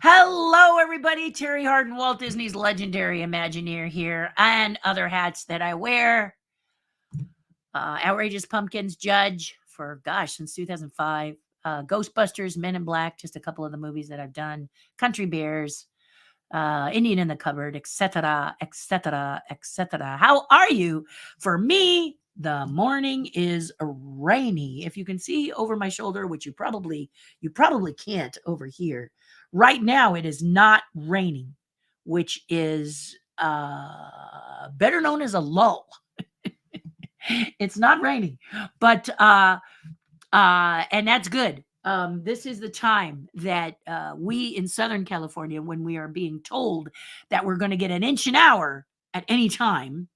Hello, everybody. Terry Hardin, Walt Disney's legendary Imagineer here, and other hats that I wear. Outrageous Pumpkins judge for, since 2005. Ghostbusters, Men in Black, just a couple of the movies that I've done. Country Bears, Indian in the Cupboard, etc., etc., etc. How are you? For me, the morning is rainy. If you can see over my shoulder, which you probably can't over here. Right now, it is not raining, which is better known as a lull. It's not raining, but and that's good. This is the time that we in Southern California, when we are being told that we're going to get an inch an hour at any time,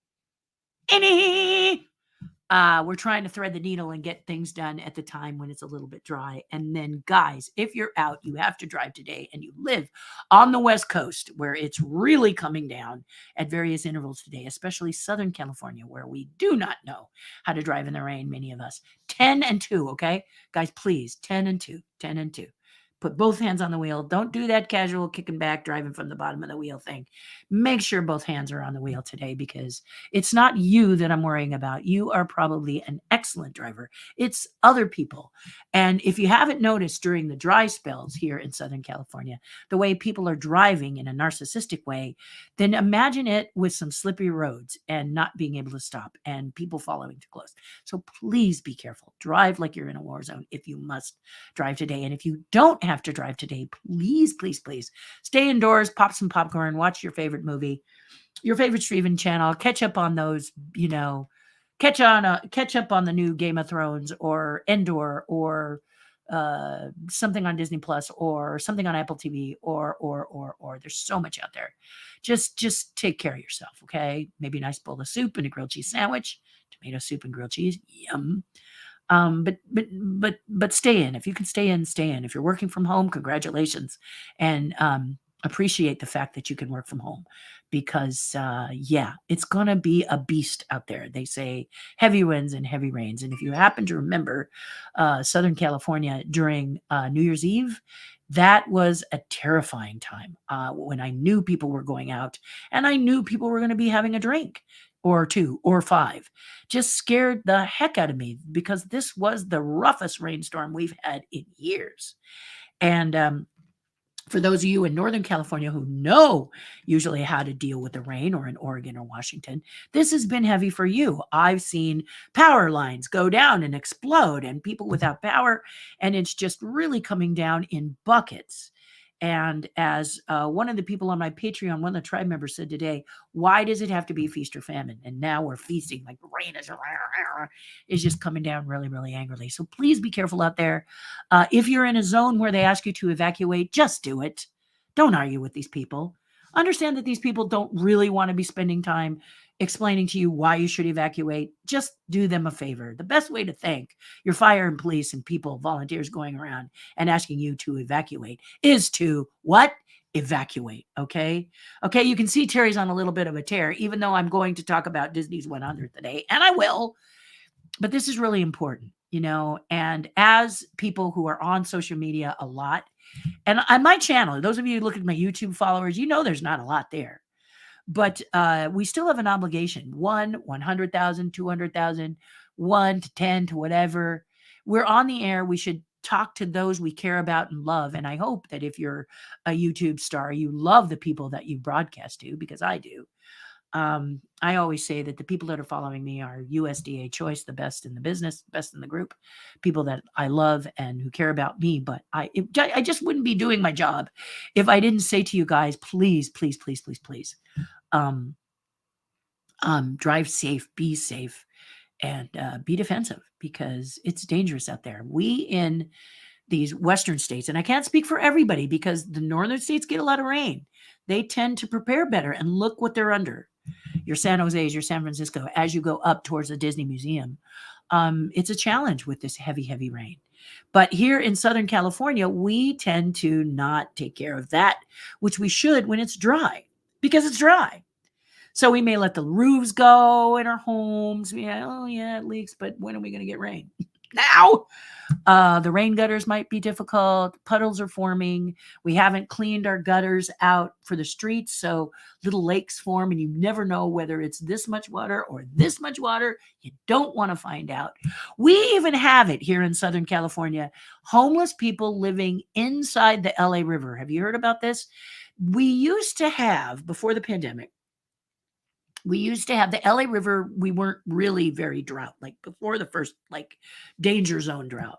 we're trying to thread the needle and get things done at the time when it's a little bit dry. And then, guys, if you're out, you have to drive today and you live on the West Coast where it's really coming down at various intervals today, especially Southern California, where we do not know how to drive in the rain, many of us. 10 and 2, okay? Guys, please, 10 and 2, 10 and 2. Put both hands on the wheel. Don't do that casual kicking back, driving from the bottom of the wheel thing. Make sure both hands are on the wheel today, because it's not you that I'm worrying about. You are probably an excellent driver. It's other people. And if you haven't noticed during the dry spells here in Southern California, the way people are driving in a narcissistic way, then imagine it with some slippery roads and not being able to stop and people following too close. So please be careful. Drive like you're in a war zone if you must drive today. And if you don't have to drive today, please, please, please stay indoors, pop some popcorn, watch your favorite movie, your favorite streaming channel, catch up on those, catch up on the new Game of Thrones or Endor or something on Disney Plus or something on Apple TV or there's so much out there. Just take care of yourself, okay? Maybe a nice bowl of soup and a grilled cheese sandwich, tomato soup and grilled cheese, yum. But stay in. If you can stay in, stay in. If you're working from home, congratulations. And appreciate the fact that you can work from home, because it's going to be a beast out there. They say heavy winds and heavy rains. And if you happen to remember Southern California during New Year's Eve, that was a terrifying time when I knew people were going out and I knew people were going to be having a drink or 2 or 5. Just scared the heck out of me, because this was the roughest rainstorm we've had in years. And for those of you in Northern California who know usually how to deal with the rain, or in Oregon or Washington, this has been heavy for you. I've seen power lines go down and explode and people without power, and it's just really coming down in buckets. And as one of the people on my Patreon, one of the tribe members said today, why does it have to be feast or famine? And now we're feasting, like the rain is just coming down really, really angrily. So please be careful out there. If you're in a zone where they ask you to evacuate, just do it. Don't argue with these people. Understand that these people don't really want to be spending time explaining to you why you should evacuate. Just do them a favor. The best way to thank your fire and police and people, volunteers going around and asking you to evacuate, is to what? Evacuate. Okay. You can see Terry's on a little bit of a tear, even though I'm going to talk about Disney's 100th today, and I will. But this is really important, and as people who are on social media a lot, and on my channel, those of you who look at my YouTube followers, there's not a lot there. But we still have an obligation. 100,000, 200,000, 1 to 10 to whatever. We're on the air. We should talk to those we care about and love. And I hope that if you're a YouTube star, you love the people that you broadcast to, because I do. I always say that the people that are following me are USDA choice, the best in the business, best in the group, people that I love and who care about me. But I just wouldn't be doing my job if I didn't say to you guys, please, please, please, please, please, drive safe, be safe, and be defensive, because it's dangerous out there. We in these Western states, and I can't speak for everybody because the Northern states get a lot of rain. They tend to prepare better, and look what they're under. Your San Jose's, your San Francisco, as you go up towards the Disney Museum, it's a challenge with this heavy, heavy rain. But here in Southern California, we tend to not take care of that, which we should when it's dry, because it's dry. So we may let the roofs go in our homes. It leaks, but when are we going to get rain? Now, the rain gutters might be difficult. Puddles are forming. We haven't cleaned our gutters out for the streets, so little lakes form, and you never know whether it's this much water or this much water. You don't want to find out. We even have it here in Southern California, homeless people living inside the LA River. Have you heard about this? We used to have, before the pandemic, we used to have the LA River. We weren't really very drought, like before the first like danger zone drought.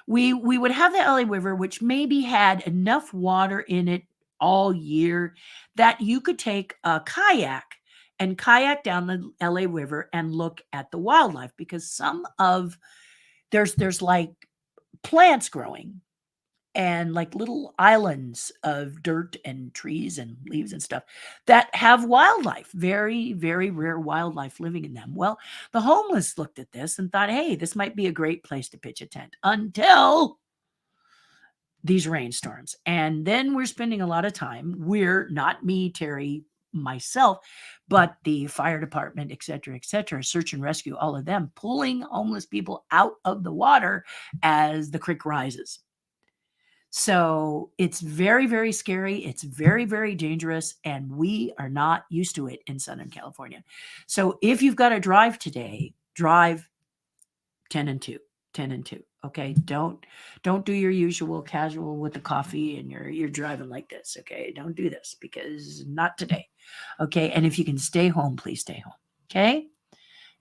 We would have the LA River, which maybe had enough water in it all year that you could take a kayak and kayak down the LA River and look at the wildlife, because some of there's like plants growing and like little islands of dirt and trees and leaves and stuff that have wildlife, very, very rare wildlife living in them. Well, the homeless looked at this and thought, hey, this might be a great place to pitch a tent until these rainstorms. And then we're spending a lot of time, we're not me, Terry, myself, but the fire department, et cetera, search and rescue, all of them pulling homeless people out of the water as the creek rises. So it's very, very scary. It's very, very dangerous. And we are not used to it in Southern California. So if you've got to drive today, drive 10 and 2, 10 and 2. Okay. Don't do your usual casual with the coffee and you're driving like this. Okay. Don't do this, because not today. Okay. And if you can stay home, please stay home. Okay.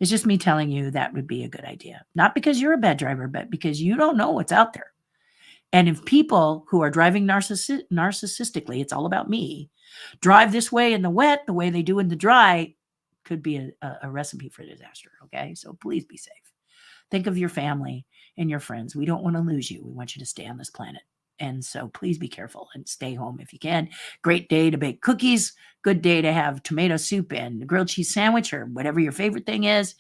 It's just me telling you that would be a good idea. Not because you're a bad driver, but because you don't know what's out there. And if people who are driving narcissistically, it's all about me, drive this way in the wet, the way they do in the dry, could be a recipe for disaster. Okay. So please be safe. Think of your family and your friends. We don't want to lose you. We want you to stay on this planet. And so please be careful and stay home if you can. Great day to bake cookies. Good day to have tomato soup and grilled cheese sandwich or whatever your favorite thing is.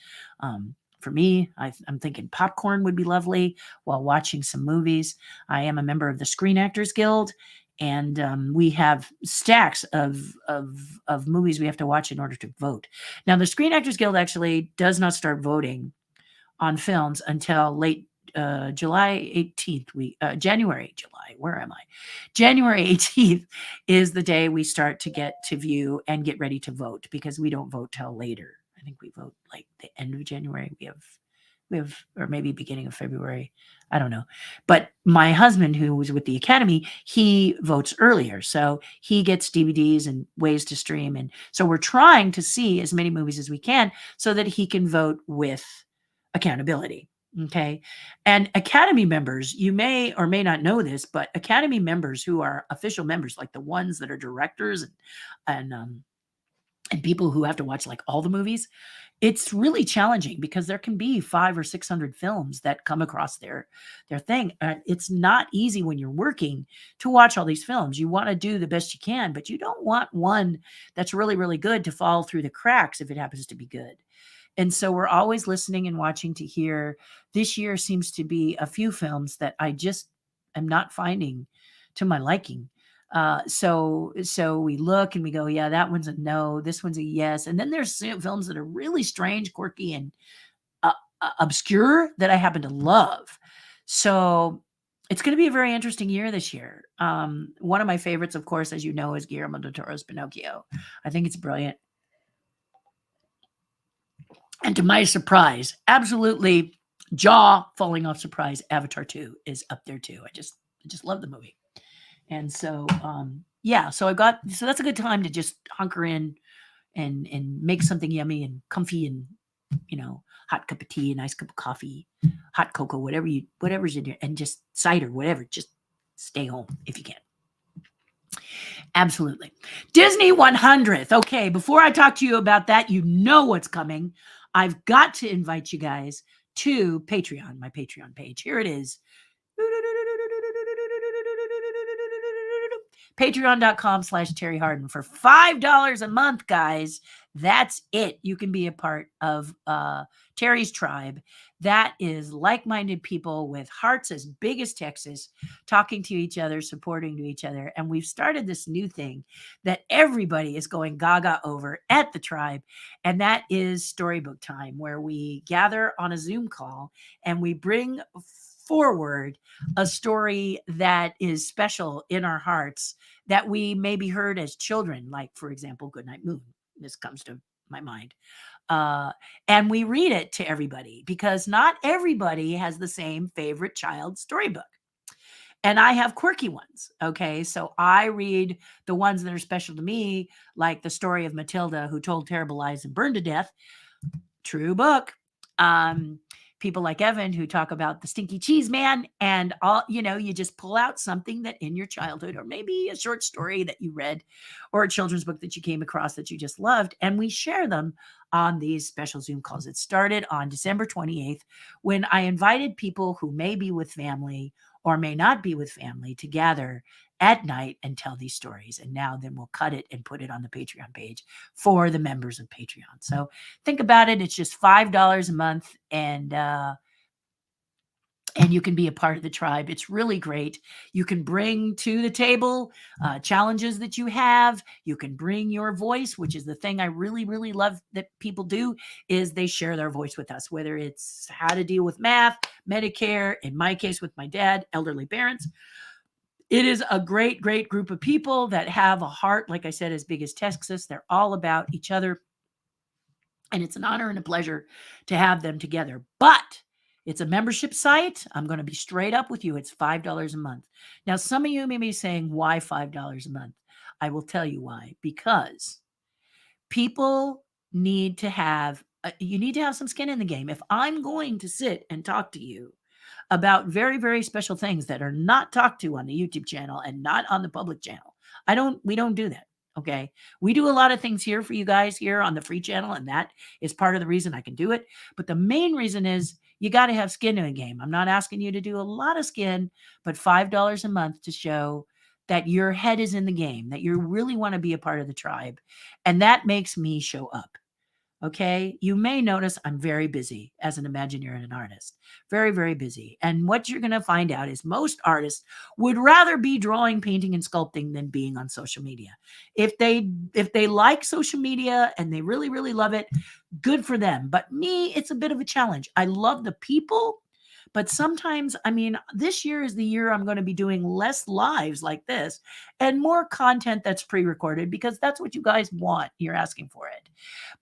For me, I'm thinking popcorn would be lovely while watching some movies. I am a member of the Screen Actors Guild, and we have stacks of movies we have to watch in order to vote. Now, the Screen Actors Guild actually does not start voting on films until late July 18th. Where am I? January 18th is the day we start to get to view and get ready to vote, because we don't vote till later. I think we vote like the end of January. We have, or maybe beginning of February. I don't know. But my husband, who was with the Academy, he votes earlier. So he gets DVDs and ways to stream. And so we're trying to see as many movies as we can so that he can vote with accountability. Okay. And Academy members, you may or may not know this, but Academy members who are official members, like the ones that are directors and people who have to watch like all the movies, it's really challenging because there can be 500 or 600 films that come across their thing. It's not easy when you're working to watch all these films. You want to do the best you can, but you don't want one that's really, really good to fall through the cracks if it happens to be good. And so we're always listening and watching to hear. This year seems to be a few films that I just am not finding to my liking. So we look and we go, yeah, that one's a no, this one's a yes. And then there's films that are really strange, quirky, and obscure that I happen to love. So it's going to be a very interesting year this year. One of my favorites, of course, as you know, is Guillermo del Toro's Pinocchio. I think it's brilliant. And to my surprise, absolutely jaw falling off surprise, Avatar 2 is up there too. I just love the movie. And so yeah, so that's a good time to just hunker in and make something yummy and comfy and hot cup of tea, a nice cup of coffee, hot cocoa, whatever's in there, and just cider, whatever. Just stay home if you can. Absolutely. Disney 100th. Okay, before I talk to you about that, you know what's coming. I've got to invite you guys to Patreon, my Patreon page. Here it is. Patreon.com/Terry Harden for $5 a month, guys. That's it. You can be a part of Terry's tribe. That is like-minded people with hearts as big as Texas, talking to each other, supporting to each other. And we've started this new thing that everybody is going gaga over at the tribe. And that is storybook time, where we gather on a Zoom call and we bring forward a story that is special in our hearts that we maybe heard as children, like, for example, Goodnight Moon. This comes to my mind. And we read it to everybody because not everybody has the same favorite child storybook. And I have quirky ones. Okay. So I read the ones that are special to me, like the story of Matilda, who told terrible lies and burned to death. True book. People like Evan, who talk about the stinky cheese man, and all, you just pull out something that in your childhood, or maybe a short story that you read, or a children's book that you came across that you just loved, and we share them on these special Zoom calls. It started on December 28th when I invited people who may be with family or may not be with family to gather at night and tell these stories. And now then we'll cut it and put it on the Patreon page for the members of Patreon. So think about it. It's just $5 a month, and you can be a part of the tribe. It's really great. You can bring to the table challenges that you have. You can bring your voice, which is the thing I really, really love that people do, is they share their voice with us, whether it's how to deal with math, Medicare, in my case with my dad, elderly parents. It is a great, great group of people that have a heart, like I said, as big as Texas. They're all about each other. And it's an honor and a pleasure to have them together. But it's a membership site. I'm going to be straight up with you. It's $5 a month. Now, some of you may be saying, why $5 a month? I will tell you why. Because people need to have, you need to have some skin in the game. If I'm going to sit and talk to you about very, very special things that are not talked to on the YouTube channel and not on the public channel, we don't do that. Okay. We do a lot of things here for you guys here on the free channel, and that is part of the reason I can do it. But the main reason is you got to have skin in the game. I'm not asking you to do a lot of skin, but $5 a month to show that your head is in the game, that you really want to be a part of the tribe. And that makes me show up. Okay. You may notice I'm very busy as an Imagineer and an artist. Very, very busy. And what you're going to find out is most artists would rather be drawing, painting, and sculpting than being on social media. If they like social media and they really, really love it, good for them. But me, it's a bit of a challenge. I love the people. But sometimes, this year is the year I'm going to be doing less lives like this and more content that's pre-recorded, because that's what you guys want. You're asking for it.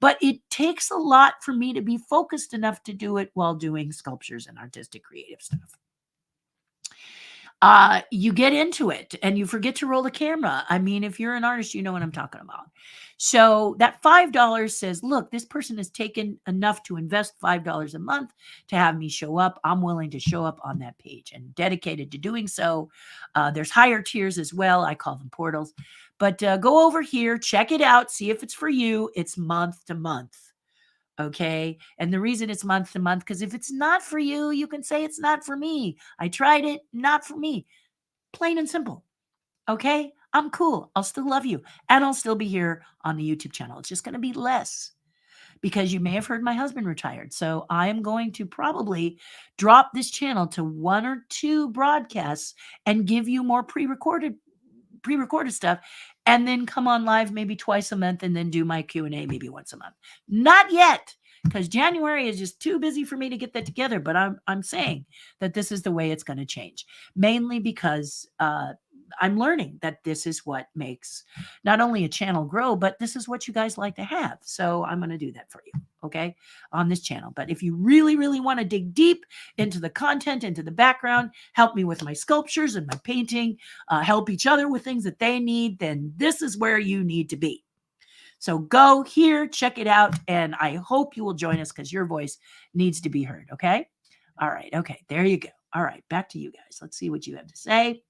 But it takes a lot for me to be focused enough to do it while doing sculptures and artistic creative stuff. You get into it and you forget to roll the camera. If you're an artist, you know what I'm talking about. So that $5 says, look, this person has taken enough to invest $5 a month to have me show up. I'm willing to show up on that page and dedicated to doing so. There's higher tiers as well. I call them portals. But go over here, check it out, see if it's for you. It's month to month. Okay. And the reason it's month to month, because if it's not for you, you can say it's not for me. I tried it, not for me. Plain and simple. Okay. I'm cool. I'll still love you. And I'll still be here on the YouTube channel. It's just going to be less, because you may have heard my husband retired. So I am going to probably drop this channel to 1 or 2 broadcasts and give you more pre-recorded stuff, and then come on live maybe twice a month, and then do my Q&A maybe once a month. Not yet, because January is just too busy for me to get that together. But I'm saying that this is the way it's going to change, mainly because I'm learning that this is what makes not only a channel grow, but this is what you guys like to have. So I'm going to do that for you, okay, on this channel. But if you really, really want to dig deep into the content, into the background, help me with my sculptures and my painting, help each other with things that they need, then this is where you need to be. So go here, check it out, and I hope you will join us, because your voice needs to be heard, okay? All right, okay, there you go. All right, back to you guys. Let's see what you have to say.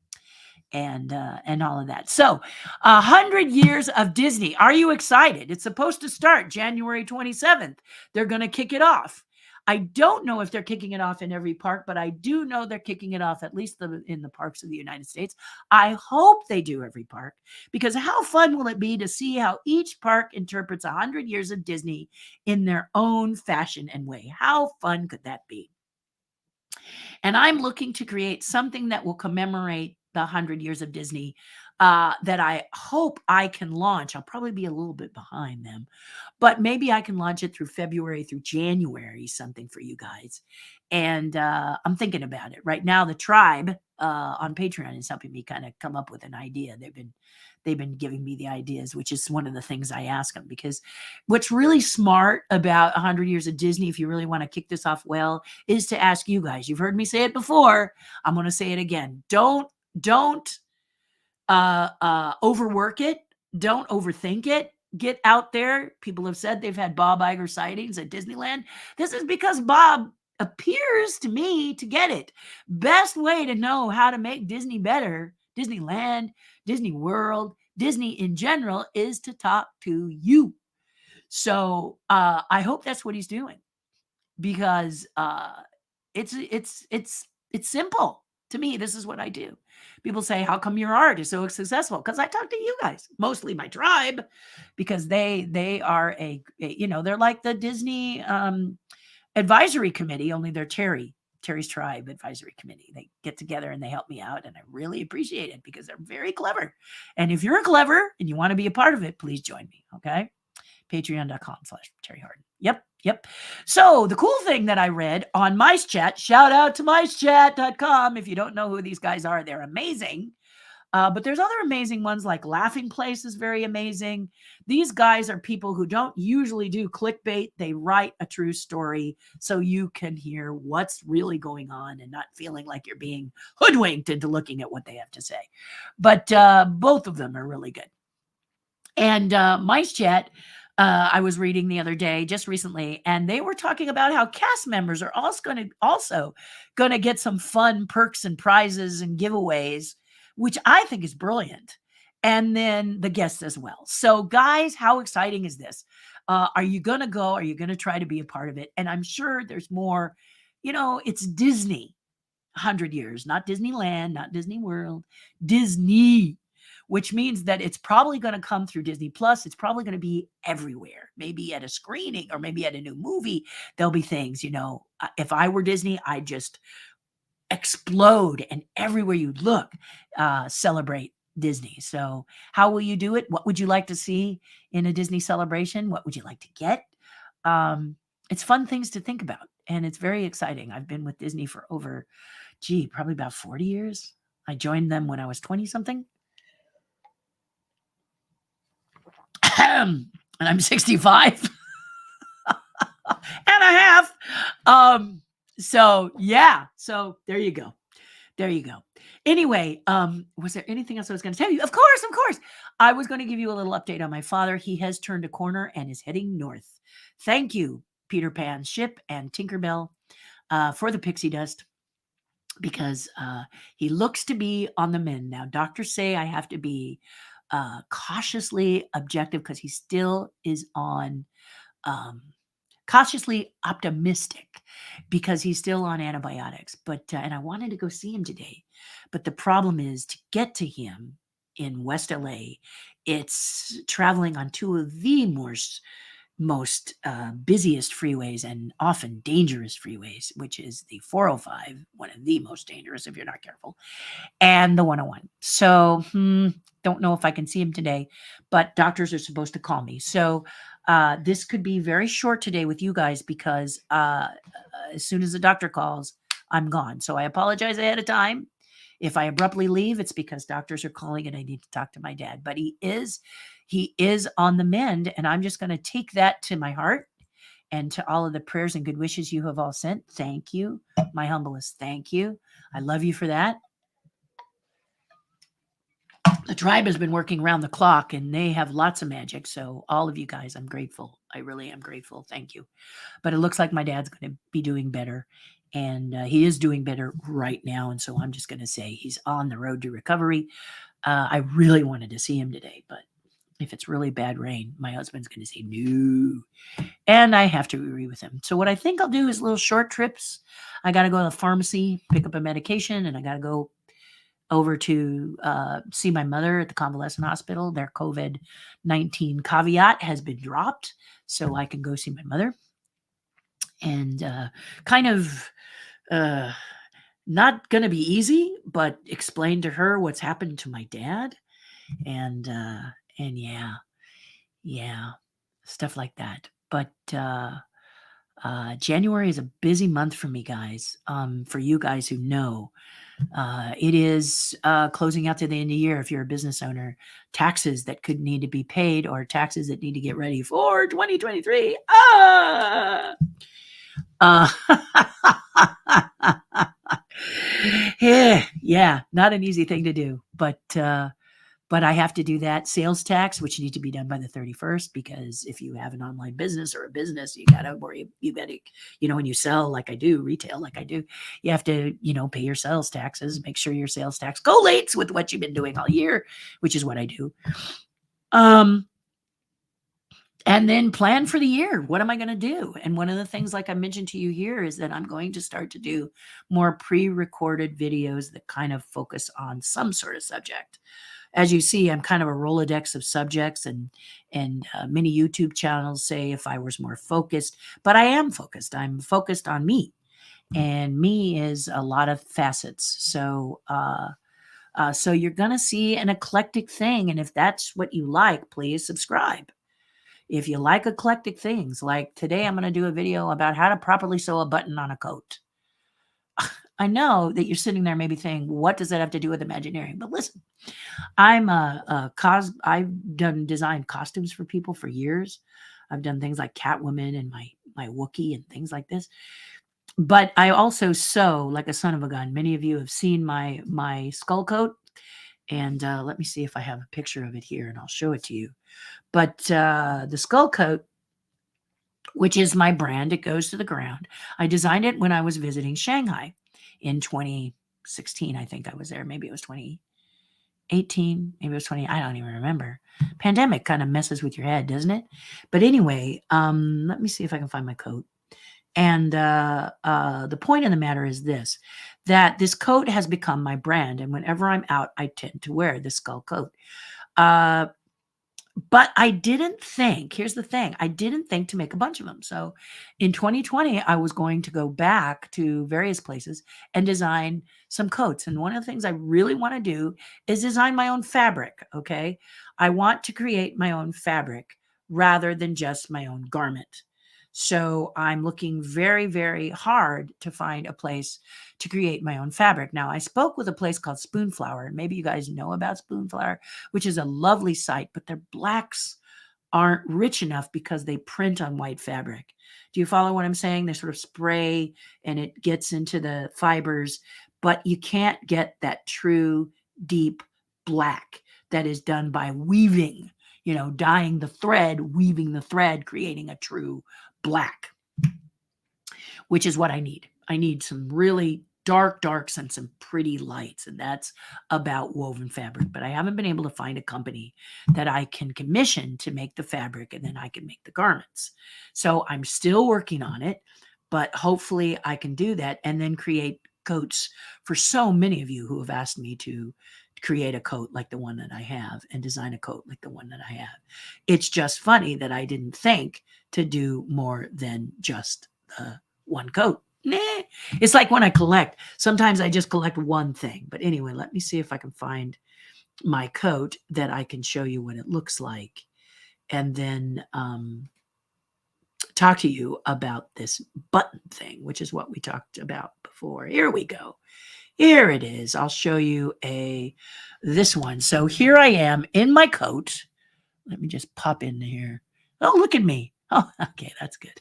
And all of that. So 100 years of Disney. Are you excited? It's supposed to start January 27th. They're going to kick it off. I don't know if they're kicking it off in every park, but I do know they're kicking it off at least in the parks of the United States. I hope they do every park, because how fun will it be to see how each park interprets 100 years of Disney in their own fashion and way? How fun could that be? And I'm looking to create something that will commemorate the 100 years of Disney, that I hope I can launch. I'll probably be a little bit behind them, but maybe I can launch it through February through January, something for you guys. And I'm thinking about it right now. The tribe on Patreon is helping me kind of come up with an idea. They've been giving me the ideas, which is one of the things I ask them, because what's really smart about 100 years of Disney, if you really want to kick this off well, is to ask you guys. You've heard me say it before. I'm going to say it again. Don't overwork it. Don't overthink it. Get out there. People have said they've had Bob Iger sightings at Disneyland. This is because Bob appears to me to get it. Best way to know how to make Disney better, Disneyland, Disney World, Disney in general, is to talk to you. So I hope that's what he's doing, because it's simple to me. This is what I do. People say, how come your art is so successful? Because I talk to you guys, mostly my tribe, because they are they're like the Disney advisory committee, only they're Terry's tribe advisory committee. They get together and they help me out, and I really appreciate it because they're very clever. And if you're clever and you want to be a part of it, please join me. Okay. Patreon.com/Terri Hardin. Yep. So the cool thing that I read on Mice Chat, shout out to micechat.com. If you don't know who these guys are, they're amazing. But there's other amazing ones, like Laughing Place is very amazing. These guys are people who don't usually do clickbait. They write a true story so you can hear what's really going on and not feeling like you're being hoodwinked into looking at what they have to say. But both of them are really good. And Mice Chat, I was reading the other day, just recently, and they were talking about how cast members are also going to get some fun perks and prizes and giveaways, which I think is brilliant. And then the guests as well. So, guys, how exciting is this? Are you going to go? Are you going to try to be a part of it? And I'm sure there's more. It's Disney 100 years, not Disneyland, not Disney World, Disney, which means that it's probably going to come through Disney Plus. It's probably going to be everywhere, maybe at a screening or maybe at a new movie. There'll be things, if I were Disney, I'd just explode, and everywhere you look, celebrate Disney. So how will you do it? What would you like to see in a Disney celebration? What would you like to get? It's fun things to think about, and it's very exciting. I've been with Disney for over, probably about 40 years. I joined them when I was 20 something. And I'm 65 and a half. So yeah. So there you go. Anyway, was there anything else I was going to tell you? Of course. I was going to give you a little update on my father. He has turned a corner and is heading north. Thank you, Peter Pan ship and Tinkerbell, for the pixie dust, because he looks to be on the mend. Now, doctors say I have to be cautiously objective because he still is on cautiously optimistic because he's still on antibiotics. But and I wanted to go see him today, but the problem is to get to him in West LA, it's traveling on two of the most busiest freeways and often dangerous freeways, which is the 405, one of the most dangerous if you're not careful, and the 101. So don't know if I can see him today, but doctors are supposed to call me. So this could be very short today with you guys because as soon as the doctor calls, I'm gone. So I apologize ahead of time. If I abruptly leave, it's because doctors are calling and I need to talk to my dad. But he is on the mend, and I'm just going to take that to my heart and to all of the prayers and good wishes you have all sent. Thank you. My humblest thank you. I love you for that. The tribe has been working around the clock and they have lots of magic. So all of you guys, I'm grateful. I really am grateful. Thank you. But it looks like my dad's going to be doing better. And he is doing better right now. And so I'm just going to say he's on the road to recovery. I really wanted to see him today, but If it's really bad rain, my husband's going to say no. And I have to agree with him. So what I think I'll do is little short trips. I got to go to the pharmacy, pick up a medication, and I got to go over to see my mother at the convalescent hospital. Their COVID-19 caveat has been dropped, so I can go see my mother. And kind of not going to be easy, but explain to her what's happened to my dad. And yeah, stuff like that. But January is a busy month for me, guys. For you guys who know, it is closing out to the end of the year. If you're a business owner, taxes that could need to be paid or taxes that need to get ready for 2023. Yeah, not an easy thing to do, but I have to do that. Sales tax, which needs to be done by the 31st, because if you have an online business or a business, you got to worry. You got to, when you sell like I do, retail like I do, you have to, pay your sales taxes, make sure your sales tax collates with what you've been doing all year, which is what I do. And then plan for the year. What am I going to do? And one of the things, like I mentioned to you here, is that I'm going to start to do more pre-recorded videos that kind of focus on some sort of subject. As you see, I'm kind of a Rolodex of subjects, and many YouTube channels say if I was more focused, but I am focused. I'm focused on me, and me is a lot of facets. So, so you're going to see an eclectic thing. And if that's what you like, please subscribe. If you like eclectic things, like today, I'm going to do a video about how to properly sew a button on a coat. I know that you're sitting there maybe thinking, what does that have to do with Imagineering? But listen, I've designed costumes for people for years. I've done things like Catwoman and my Wookiee and things like this. But I also sew like a son of a gun. Many of you have seen my skull coat. And let me see if I have a picture of it here, and I'll show it to you. But the skull coat, which is my brand, it goes to the ground. I designed it when I was visiting Shanghai in 2016. I think I was there. Maybe it was 2018. Maybe it was 20. I don't even remember. Pandemic kind of messes with your head, doesn't it? But anyway, let me see if I can find my coat. And the point of the matter is this, that this coat has become my brand. And whenever I'm out, I tend to wear this skull coat. But I didn't think, here's the thing, I didn't think to make a bunch of them. So in 2020, I was going to go back to various places and design some coats. And one of the things I really want to do is design my own fabric, okay? I want to create my own fabric rather than just my own garment. So I'm looking very, very hard to find a place to create my own fabric. Now, I spoke with a place called Spoonflower, and maybe you guys know about Spoonflower, which is a lovely site, but their blacks aren't rich enough because they print on white fabric. Do you follow what I'm saying? They sort of spray and it gets into the fibers, but you can't get that true deep black that is done by weaving, dyeing the thread, weaving the thread, creating a true black, which is what I need. I need some really darks and some pretty lights, and that's about woven fabric. But I haven't been able to find a company that I can commission to make the fabric, and then I can make the garments. So I'm still working on it, but hopefully I can do that and then create coats for so many of you who have asked me to create a coat like the one that I have and design a coat like the one that I have. It's just funny that I didn't think to do more than just one coat. It's like when I collect. Sometimes I just collect one thing. But anyway, let me see if I can find my coat that I can show you what it looks like. And then talk to you about this button thing, which is what we talked about before. Here we go. Here it is. I'll show you this one. So here I am in my coat. Let me just pop in here. Oh, look at me. Oh, okay, that's good.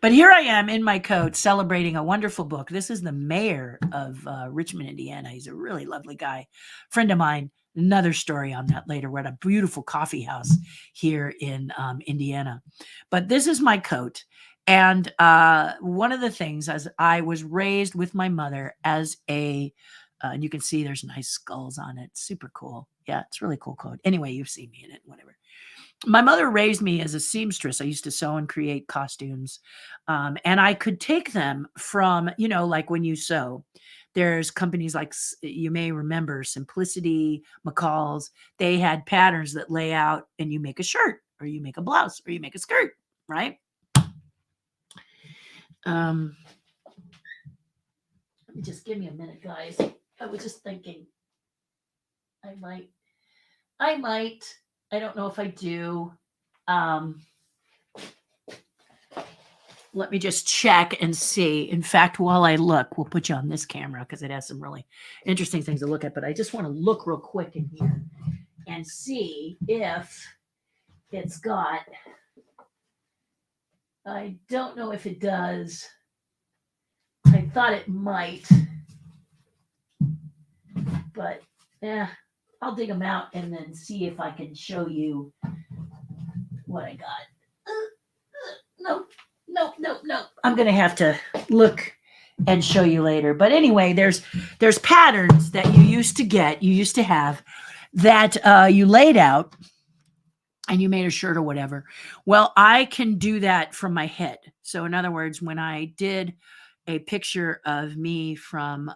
But here I am in my coat celebrating a wonderful book. This is the mayor of Richmond, Indiana. He's a really lovely guy, friend of mine. Another story on that later. We're at a beautiful coffee house here in Indiana. But this is my coat. And one of the things, as I was raised with my mother as a And you can see there's nice skulls on it. Super cool. Yeah, it's really cool code. Anyway, you've seen me in it, whatever. My mother raised me as a seamstress. I used to sew and create costumes. And I could take them from, like when you sew, there's companies like, you may remember Simplicity, McCall's. They had patterns that lay out and you make a shirt or you make a blouse or you make a skirt, right? Just give me a minute, guys. I was just thinking I might, I don't know if I do. Let me just check and see. In fact, while I look, we'll put you on this camera because it has some really interesting things to look at. But I just want to look real quick in here and see if it's got. I don't know if it does. I thought it might. But I'll dig them out and then see if I can show you what I got. Nope. I'm going to have to look and show you later. But anyway, there's patterns that you used to have that you laid out and you made a shirt or whatever. Well, I can do that from my head. So in other words, when I did a picture of me from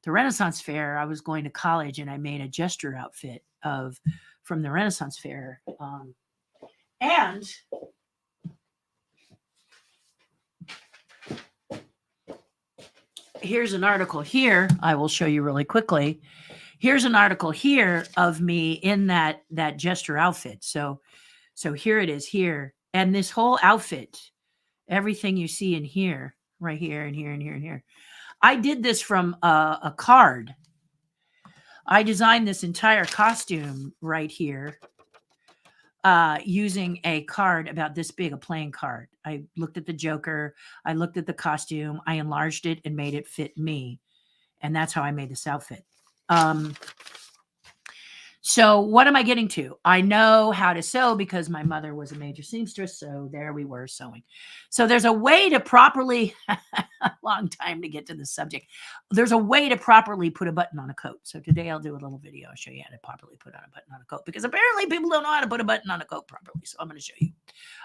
the Renaissance Fair, I was going to college and I made a gesture outfit from the Renaissance Fair. And here's an article here. I will show you really quickly. Here's an article here of me in that gesture outfit. So here it is here. And this whole outfit, everything you see in here, right here and here and here and here. I did this from a card. I designed this entire costume right here using a card about this big, a playing card. I looked at the Joker. I looked at the costume. I enlarged it and made it fit me. And that's how I made this outfit. So what am I getting to? I know how to sew because my mother was a major seamstress. So there we were sewing. So there's a way to properly, a long time to get to this subject. There's a way to properly put a button on a coat. So today I'll do a little video. I'll show you how to properly put on a button on a coat because apparently people don't know how to put a button on a coat properly. So I'm going to show you.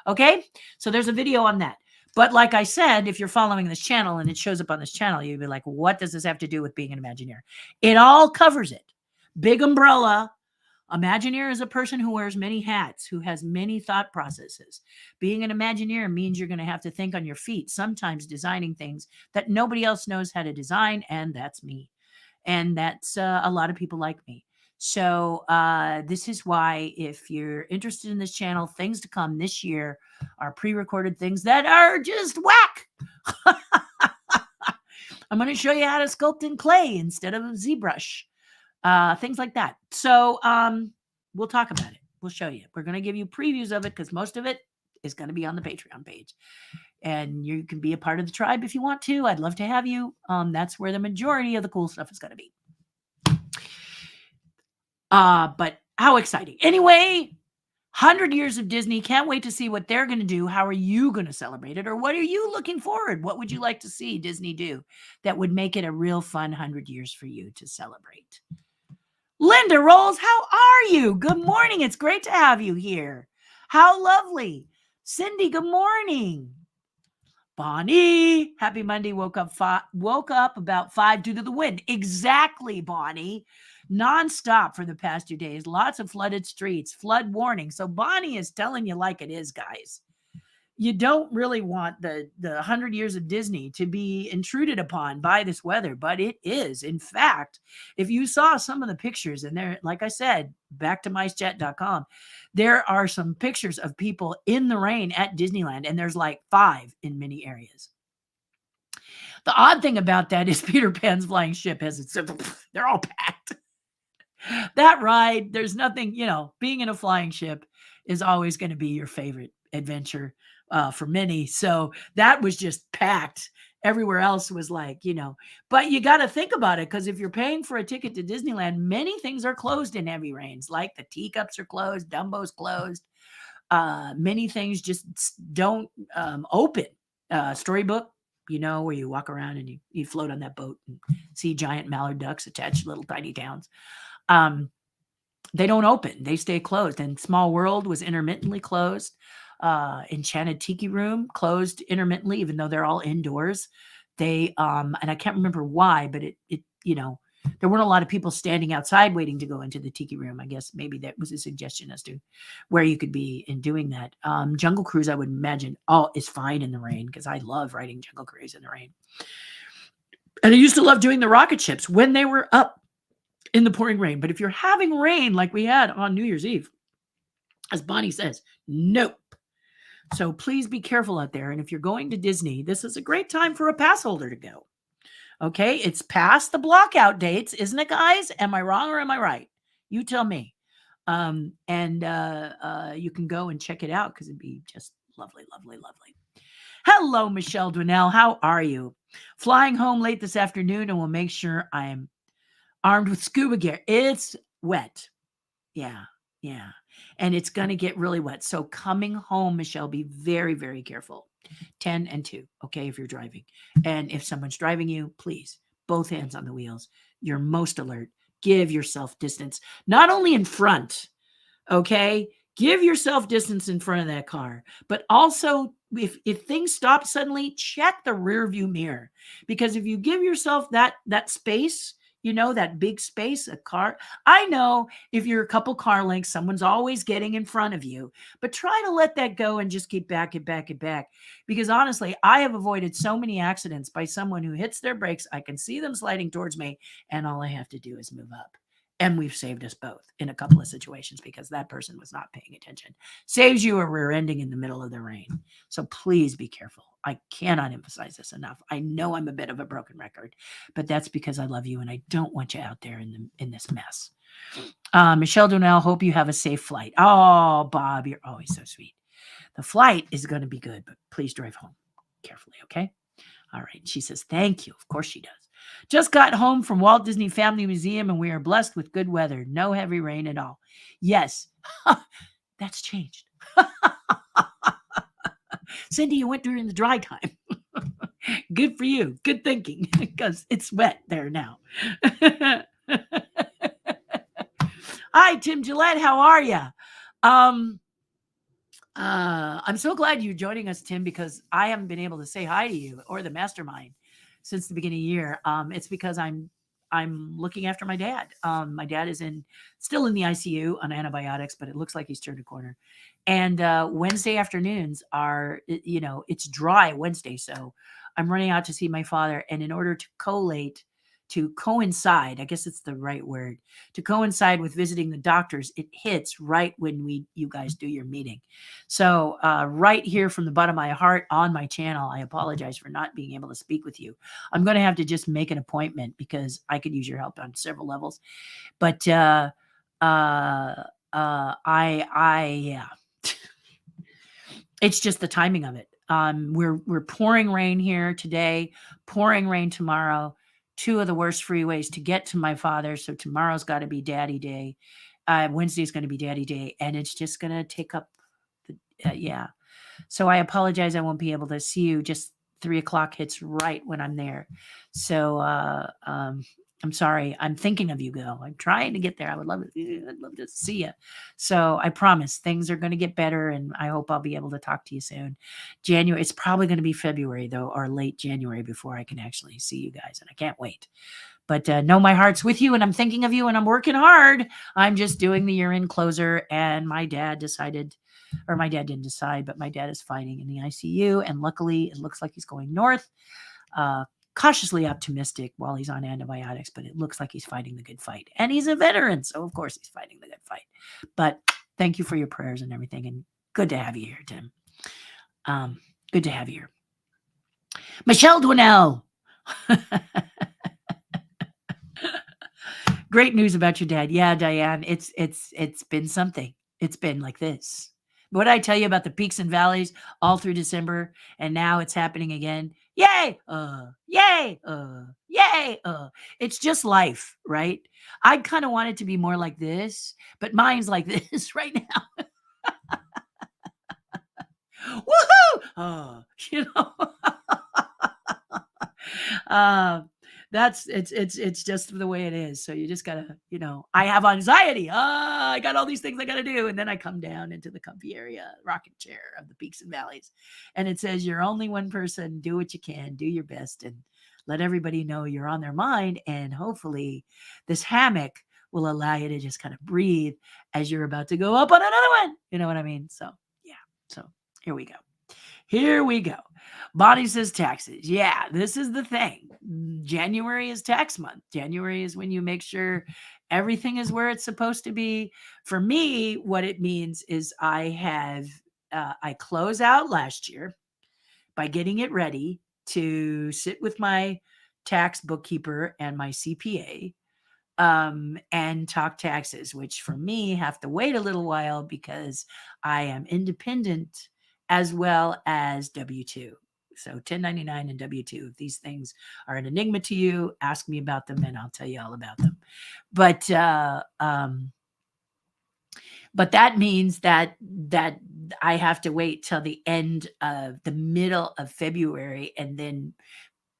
Okay. So there's a video on that. But like I said, if you're following this channel and it shows up on this channel, you'd be like, what does this have to do with being an Imagineer? It all covers it. Big umbrella. Imagineer is a person who wears many hats, who has many thought processes. Being an Imagineer means you're going to have to think on your feet, sometimes designing things that nobody else knows how to design, and that's me. And that's a lot of people like me. So this is why, if you're interested in this channel, things to come this year are pre-recorded things that are just whack. I'm going to show you how to sculpt in clay instead of ZBrush. Things like that. So we'll talk about it. We'll show you. We're going to give you previews of it because most of it is going to be on the Patreon page. And you can be a part of the tribe if you want to. I'd love to have you. That's where the majority of the cool stuff is going to be. But how exciting. Anyway, 100 years of Disney. Can't wait to see what they're going to do. How are you going to celebrate it? Or what are you looking forward? What would you like to see Disney do that would make it a real fun 100 years for you to celebrate? Linda Rolls, how are you? Good morning. It's great to have you here. How lovely. Cindy, good morning. Bonnie, happy Monday. Woke up about 5 due to the wind. Exactly, Bonnie. Nonstop for the past 2 days. Lots of flooded streets, flood warning. So Bonnie is telling you like it is, guys. You don't really want the 100 years of Disney to be intruded upon by this weather, but it is. In fact, if you saw some of the pictures, and there, like I said, back to micechat.com, there are some pictures of people in the rain at Disneyland, and there's like 5 in many areas. The odd thing about that is Peter Pan's flying ship they're all packed. That ride, there's nothing, being in a flying ship is always going to be your favorite adventure for many. So that was just packed. Everywhere else was like, but you got to think about it, because if you're paying for a ticket to Disneyland, many things are closed in heavy rains, like the teacups are closed, Dumbo's closed. Many things just don't open. Storybook, where you walk around and you float on that boat and see giant mallard ducks attached to little tiny towns. Um, they don't open, they stay closed. And Small World was intermittently closed. Enchanted Tiki Room closed intermittently, even though they're all indoors. And I can't remember why, but there weren't a lot of people standing outside waiting to go into the Tiki Room. I guess maybe that was a suggestion as to where you could be in doing that. Jungle Cruise, I would imagine, is fine in the rain, because I love riding Jungle Cruise in the rain. And I used to love doing the rocket ships when they were up in the pouring rain. But if you're having rain like we had on New Year's Eve, as Bonnie says, nope. So please be careful out there. And if you're going to Disney, this is a great time for a pass holder to go. Okay, it's past the blockout dates, isn't it, guys? Am I wrong or am I right? You tell me. And you can go and check it out, because it'd be just lovely, lovely, lovely. Hello, Michelle Dwinell. How are you? Flying home late this afternoon, and we'll make sure I'm armed with scuba gear. It's wet. Yeah. And it's going to get really wet. So coming home, Michelle, be very, very careful. 10 and 2, okay, if you're driving. And if someone's driving you, please, both hands on the wheels. You're most alert. Give yourself distance, not only in front, okay? Give yourself distance in front of that car, but also if things stop suddenly, check the rear view mirror, because if you give yourself that space, that big space, a car. I know if you're a couple car lengths, someone's always getting in front of you, but try to let that go and just keep back. Because honestly, I have avoided so many accidents by someone who hits their brakes. I can see them sliding towards me, and all I have to do is move up. And we've saved us both in a couple of situations, because that person was not paying attention. Saves you a rear ending in the middle of the rain. So please be careful. I cannot emphasize this enough. I know I'm a bit of a broken record, but that's because I love you and I don't want you out there in this mess. Michelle Donnell, hope you have a safe flight. Oh, Bob, you're always so sweet. The flight is going to be good, but please drive home carefully, okay? All right. She says, thank you. Of course she does. Just got home from Walt Disney Family Museum, and we are blessed with good weather. No heavy rain at all. Yes, that's changed. Cindy, you went during the dry time. Good for you. Good thinking, because it's wet there now. Hi, Tim Gillette. How are you? I'm so glad you're joining us, Tim, because I haven't been able to say hi to you or the mastermind since the beginning of the year. It's because I'm looking after my dad. My dad is still in the ICU on antibiotics, but it looks like he's turned a corner. And Wednesday afternoons it's dry Wednesday, so I'm running out to see my father. And in order to coincide, I guess it's the right word, to coincide with visiting the doctors, it hits right when you guys do your meeting. So right here from the bottom of my heart on my channel, I apologize for not being able to speak with you. I'm going to have to just make an appointment, because I could use your help on several levels. But yeah. It's just the timing of it. We're pouring rain here today, pouring rain tomorrow. Two of the worst freeways to get to my father. So tomorrow's got to be Daddy Day. Wednesday's going to be Daddy Day, and it's just going to take up yeah. So I apologize. I won't be able to see you. Just 3:00 hits right when I'm there. So I'm sorry. I'm thinking of you, though. I'm trying to get there. I'd love to see you. So I promise things are going to get better, and I hope I'll be able to talk to you soon. January. It's probably going to be February, though, or late January before I can actually see you guys, and I can't wait. But know my heart's with you, and I'm thinking of you, and I'm working hard. I'm just doing the year-end closer, and my dad didn't decide, but my dad is fighting in the ICU, and luckily it looks like he's going north. Cautiously optimistic while he's on antibiotics, but it looks like he's fighting the good fight. And he's a veteran, so of course he's fighting the good fight. But thank you for your prayers and everything, and good to have you here, Tim. Good to have you here. Michelle Dwinell. Great news about your dad. Yeah, Diane, it's been something. It's been like this. What did I tell you about the peaks and valleys all through December? And now it's happening again. Yay! Yay! Yay! It's just life, right? I kind of want it to be more like this, but mine's like this right now. Woohoo! uh, it's just the way it is. So you just gotta, I have anxiety. I got all these things I gotta do, and then I come down into the comfy area, rocking chair of the peaks and valleys, and it says you're only one person. Do what you can, do your best, and let everybody know you're on their mind. And hopefully, this hammock will allow you to just kind of breathe as you're about to go up on another one. You know what I mean? So yeah. So here we go. Here we go. Bonnie says taxes. Yeah, this is the thing. January is tax month. January is when you make sure everything is where it's supposed to be. For me, what it means is I close out last year by getting it ready to sit with my tax bookkeeper and my CPA and talk taxes, which for me have to wait a little while because I am independent as well as W 2. So 1099 and W 2. If these things are an enigma to you, ask me about them and I'll tell you all about them. But that means that I have to wait till the end of the middle of February and then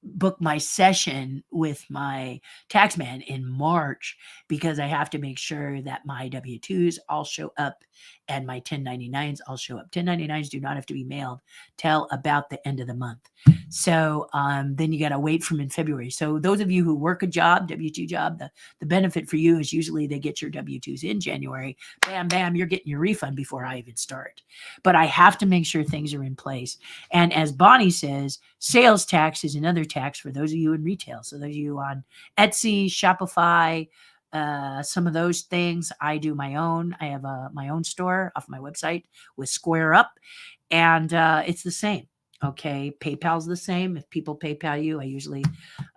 book my session with my tax man in March because I have to make sure that my W-2s all show up and my 1099s all show up. 1099s do not have to be mailed till about the end of the month. So then you got to wait from in February. So those of you who work a job, W-2 job, the benefit for you is usually they get your W-2s in January. Bam, bam, you're getting your refund before I even start. But I have to make sure things are in place. And as Bonnie says, sales tax is another tax for those of you in retail. So those of you on Etsy, Shopify, some of those things. I do my own. I have my own store off my website with Square Up, and it's the same. Okay, PayPal's the same. If people PayPal you, I usually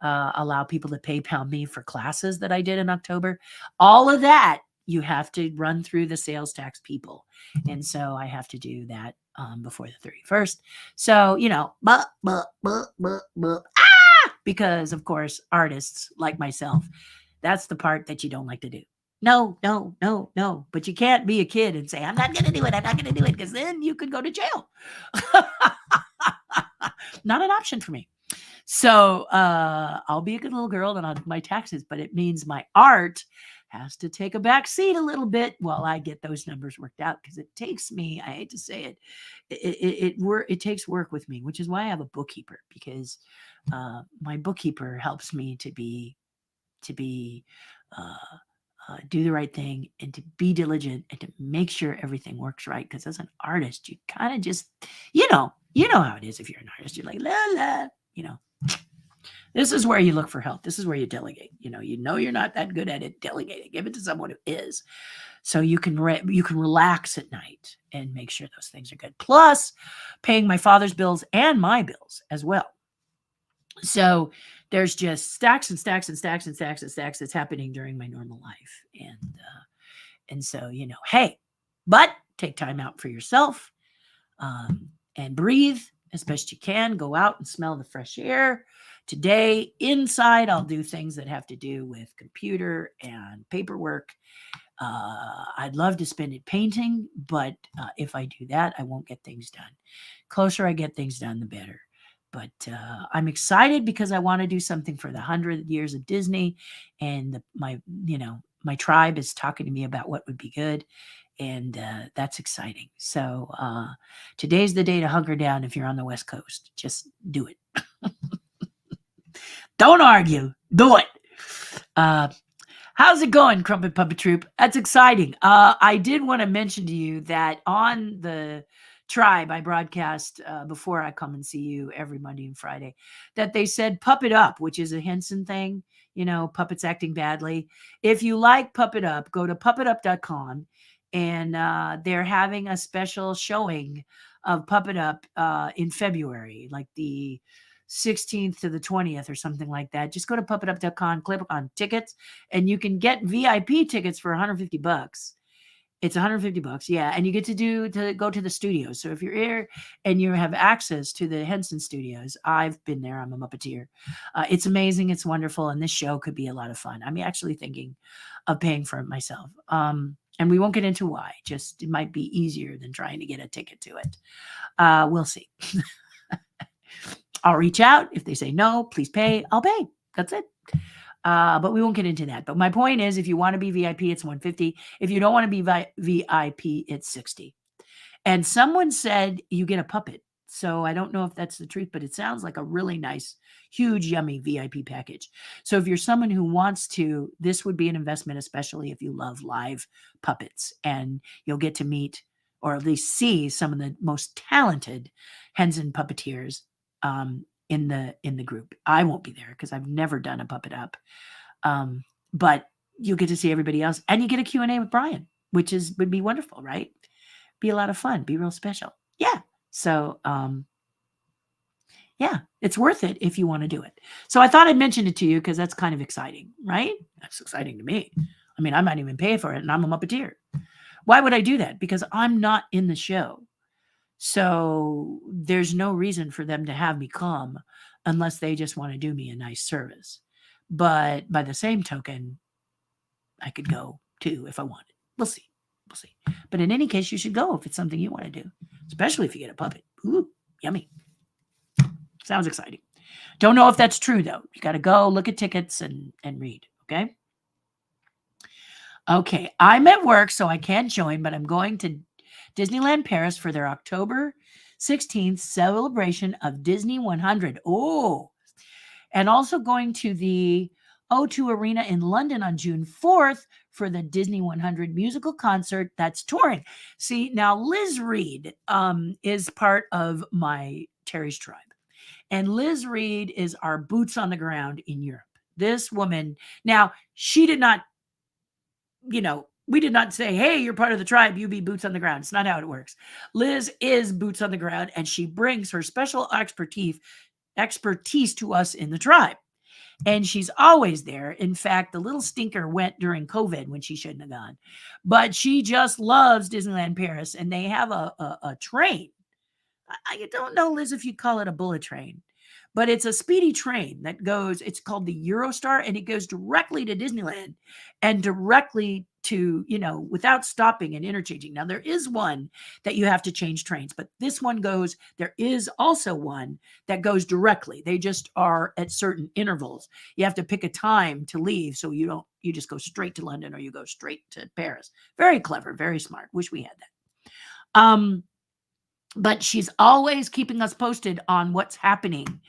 allow people to PayPal me for classes that I did in October. All of that you have to run through the sales tax people, and so I have to do that before the 31st. So because of course artists like myself, that's the part that you don't like to do. No, no, no, no. But you can't be a kid and say, I'm not going to do it. I'm not going to do it because then you could go to jail. Not an option for me. So I'll be a good little girl and I'll do my taxes, but it means my art has to take a back seat a little bit while I get those numbers worked out because it takes me, I hate to say it, it takes work with me, which is why I have a bookkeeper because my bookkeeper helps me to do the right thing and to be diligent and to make sure everything works right. Because as an artist, you kind of just, you know how it is. If you're an artist, you're like, la, la, this is where you look for help. This is where you delegate. You're not that good at it. Delegate it. Give it to someone who is, so you can relax at night and make sure those things are good. Plus, paying my father's bills and my bills as well. So there's just stacks and stacks and stacks and stacks and stacks that's happening during my normal life, and so hey, but take time out for yourself and breathe as best you can. Go out and smell the fresh air. Today, inside, I'll do things that have to do with computer and paperwork. I'd love to spend it painting, but if I do that, I won't get things done. Closer I get things done, the better. But I'm excited because I want to do something for the 100 years of Disney, and my tribe is talking to me about what would be good, and that's exciting. So today's the day to hunker down if you're on the West Coast. Just do it. Don't argue. Do it. How's it going, Crumpet Puppet Troop? That's exciting. I did want to mention to you that on the tribe I broadcast before I come and see you every Monday and Friday, that they said Puppet Up, which is a Henson thing, puppets acting badly. If you like Puppet Up, go to puppetup.com, and they're having a special showing of Puppet Up in February, like the 16th to the 20th or something like that. Just go to puppetup.com, click on tickets, and you can get VIP tickets for $150. It's $150, yeah, and you get to go to the studios. So if you're here and you have access to the Henson Studios, I've been there. I'm a Muppeteer. It's amazing. It's wonderful, and this show could be a lot of fun. I'm actually thinking of paying for it myself, and we won't get into why. Just it might be easier than trying to get a ticket to it. We'll see. I'll reach out. If they say no, please pay, I'll pay. That's it. But we won't get into that. But my point is, if you want to be VIP, it's 150. If you don't want to be VIP, it's 60. And someone said you get a puppet. So I don't know if that's the truth, but it sounds like a really nice, huge, yummy VIP package. So if you're someone who wants to, this would be an investment, especially if you love live puppets, and you'll get to meet or at least see some of the most talented hens and puppeteers in the group. I won't be there because I've never done a puppet up, but you'll get to see everybody else, and you get a Q&A with Brian, which would be wonderful, right? Be a lot of fun, be real special. Yeah. So, yeah, it's worth it if you want to do it. So I thought I'd mention it to you because that's kind of exciting, right? That's exciting to me. I mean, I might even pay for it, and I'm a Muppeteer. Why would I do that? Because I'm not in the show. So there's no reason for them to have me come unless they just want to do me a nice service. But by the same token, I could go too if I wanted. We'll see. We'll see. But in any case, you should go if it's something you want to do, especially if you get a puppet. Ooh, yummy. Sounds exciting. Don't know if that's true, though. You got to go look at tickets and read, okay? Okay, I'm at work, so I can't join, but I'm going to Disneyland Paris for their October 16th celebration of Disney 100. Oh, and also going to the O2 Arena in London on June 4th for the Disney 100 musical concert that's touring. See, now Liz Reed is part of my Terry's tribe. And Liz Reed is our boots on the ground in Europe. This woman, now, she did not, we did not say, hey, you're part of the tribe, you be boots on the ground. It's not how it works. Liz is boots on the ground, and she brings her special expertise to us in the tribe. And she's always there. In fact, the little stinker went during COVID when she shouldn't have gone. But she just loves Disneyland Paris, and they have a train. I don't know, Liz, if you call it a bullet train, but it's a speedy train that goes, it's called the Eurostar, and it goes directly to Disneyland and directly to, without stopping and interchanging. Now, there is one that you have to change trains, but this one goes, there is also one that goes directly. They just are at certain intervals. You have to pick a time to leave, so you just go straight to London or you go straight to Paris. Very clever, very smart. Wish we had that. But she's always keeping us posted on what's happening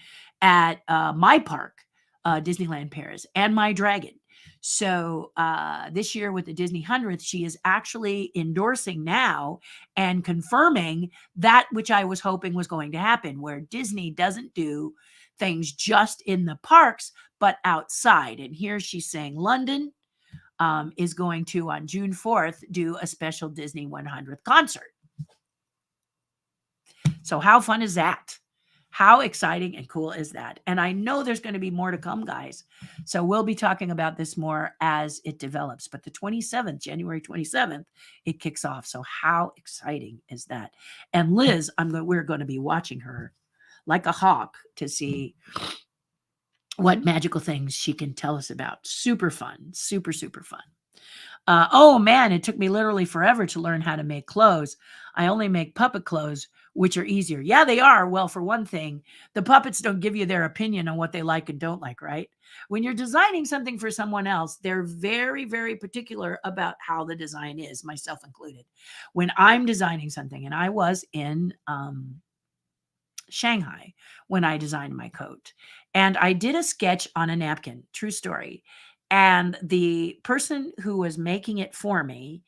at my park, Disneyland Paris, and my Dragon. So this year with the Disney 100th, she is actually endorsing now and confirming that which I was hoping was going to happen, where Disney doesn't do things just in the parks, but outside. And here she's saying London is going to, on June 4th, do a special Disney 100th concert. So how fun is that? How exciting and cool is that? And I know there's going to be more to come, guys. So we'll be talking about this more as it develops. But the 27th, January 27th, it kicks off. So how exciting is that? And Liz, we're going to be watching her like a hawk to see what magical things she can tell us about. Super fun. Super, super fun. Oh man, it took me literally forever to learn how to make clothes. I only make puppet clothes, which are easier. Yeah, they are. Well, for one thing, the puppets don't give you their opinion on what they like and don't like, right? When you're designing something for someone else, they're very, very particular about how the design is, myself included. When I'm designing something, and I was in Shanghai when I designed my coat, and I did a sketch on a napkin, true story. And the person who was making it for me,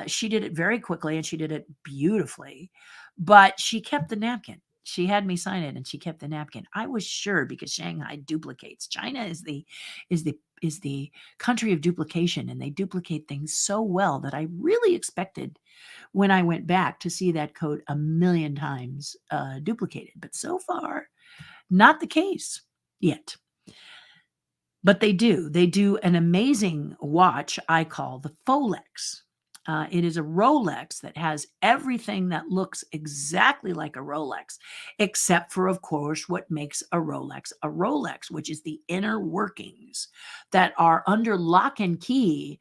she did it very quickly and she did it beautifully, but she kept the napkin. She had me sign it and she kept the napkin. I was sure, because Shanghai duplicates. China is the country of duplication, and they duplicate things so well that I really expected when I went back to see that coat a million times duplicated. But so far, not the case yet. But they do an amazing watch I call the Folex. It is a Rolex that has everything that looks exactly like a Rolex, except for, of course, what makes a Rolex, which is the inner workings that are under lock and key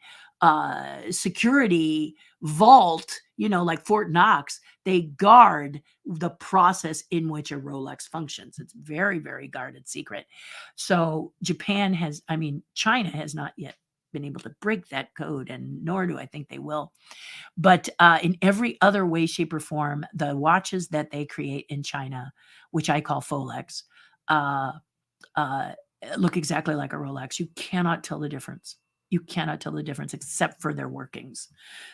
security vault, like Fort Knox. They guard the process in which a Rolex functions. It's very, very guarded secret. So China has not yet been able to break that code, and nor do I think they will. But in every other way, shape, or form, the watches that they create in China, which I call Folex, uh, uh, look exactly like a Rolex. You cannot tell the difference. You cannot tell the difference except for their workings.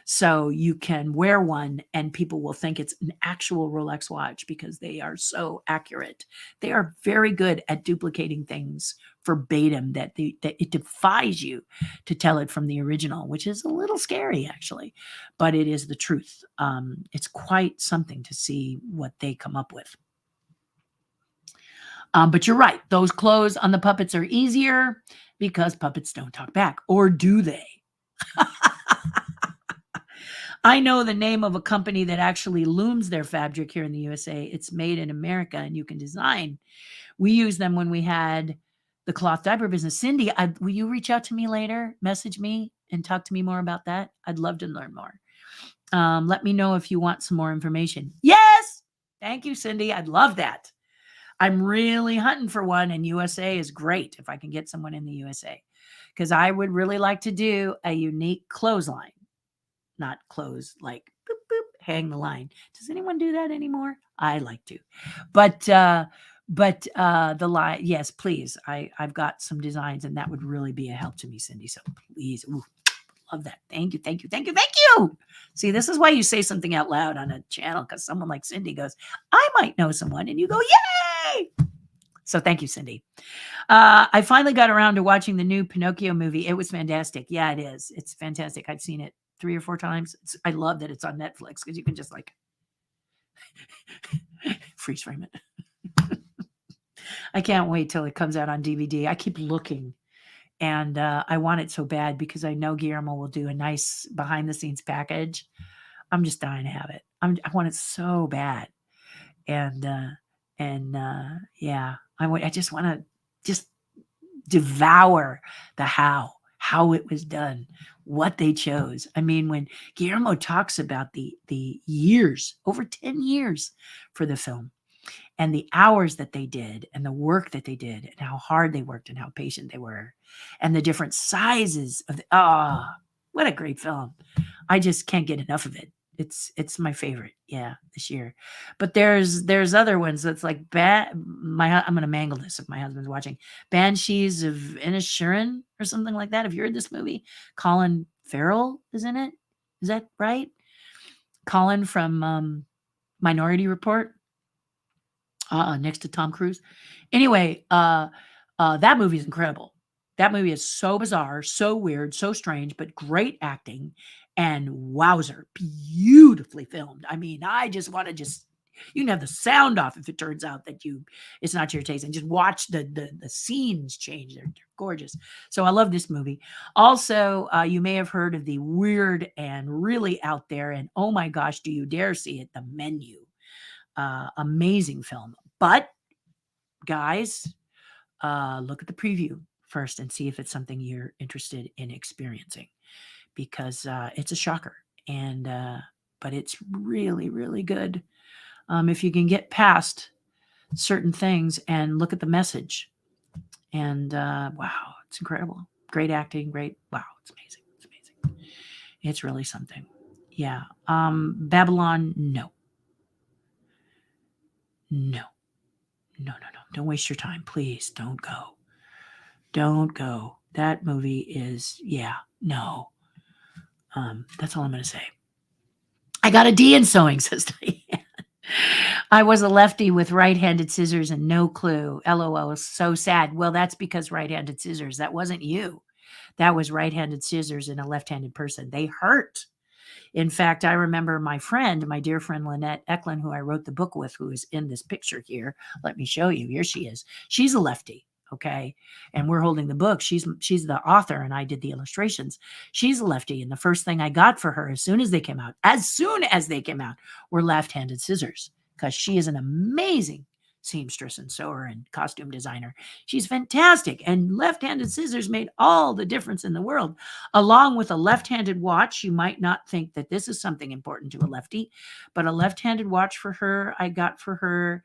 So you can wear one and people will think it's an actual Rolex watch because they are so accurate. They are very good at duplicating things verbatim that it defies you to tell it from the original, which is a little scary actually, but it is the truth. It's quite something to see what they come up with. But you're right. Those clothes on the puppets are easier because puppets don't talk back. Or do they? I know the name of a company that actually looms their fabric here in the USA. It's made in America and you can design. We used them when we had the cloth diaper business. Cindy, will you reach out to me later? Message me and talk to me more about that. I'd love to learn more. Let me know if you want some more information. Yes. Thank you, Cindy. I'd love that. I'm really hunting for one, and USA is great if I can get someone in the USA, because I would really like to do a unique clothesline, not close like boop, boop, hang the line. Does anyone do that anymore? I like to, but the line, yes, please. I've got some designs, and that would really be a help to me, Cindy. So please, love that. Thank you, thank you, thank you, thank you. See, this is why you say something out loud on a channel, because someone like Cindy goes, I might know someone, and you go, yay! So thank you, Cindy. I finally got around to watching the new Pinocchio movie. It was fantastic. Yeah, it is. It's fantastic. I've seen it 3 or 4 times. I love that it's on Netflix because you can just like freeze frame it. I can't wait till it comes out on DVD. I keep looking. And I want it so bad because I know Guillermo will do a nice behind the scenes package. I'm just dying to have it. I want it so bad. And yeah, I just want to just devour the how it was done, what they chose. I mean, when Guillermo talks about the years, over 10 years for the film, and the hours that they did and the work that they did and how hard they worked and how patient they were and the different sizes of what a great film. I just can't get enough of it. It's my favorite, yeah, this year. But there's other ones that's like I'm gonna mangle this if my husband's watching. Banshees of Inisherin or something like that. Have you heard this movie? Colin Farrell is in it. Is that right? Colin from Minority Report. Next to Tom Cruise. Anyway, that movie is incredible. That movie is so bizarre, so weird, so strange, but great acting and wowzer, beautifully filmed. I mean, I just want to you can have the sound off if it turns out that it's not your taste, and just watch the scenes change. They're gorgeous. So I love this movie. Also, you may have heard of the weird and really out there, and oh my gosh, do you dare see it, The Menu. Amazing film. But guys, look at the preview first and see if it's something you're interested in experiencing, because it's a shocker. And but it's really, really good. If you can get past certain things and look at the message. And wow, it's incredible. Great acting, great. Wow, it's amazing. It's amazing. It's really something. Yeah. Babylon, no. No. No. Don't waste your time. Please don't go. Don't go. That movie is, no. That's all I'm going to say. I got a D in sewing, says Diane. I was a lefty with right-handed scissors and no clue. LOL, so sad. Well, that's because right-handed scissors. That wasn't you. That was right-handed scissors in a left-handed person. They hurt. In fact, I remember my dear friend Lynette Eklund, who I wrote the book with, who is in this picture here. Let me show you. Here she is. She's a lefty, okay? And we're holding the book. She's the author, and I did the illustrations. She's a lefty, and the first thing I got for her as soon as they came out, were left-handed scissors, because she is an amazing seamstress and sewer and costume designer. She's fantastic. And left-handed scissors made all the difference in the world. Along with a left-handed watch, you might not think that this is something important to a lefty, but a left-handed watch for her, I got for her,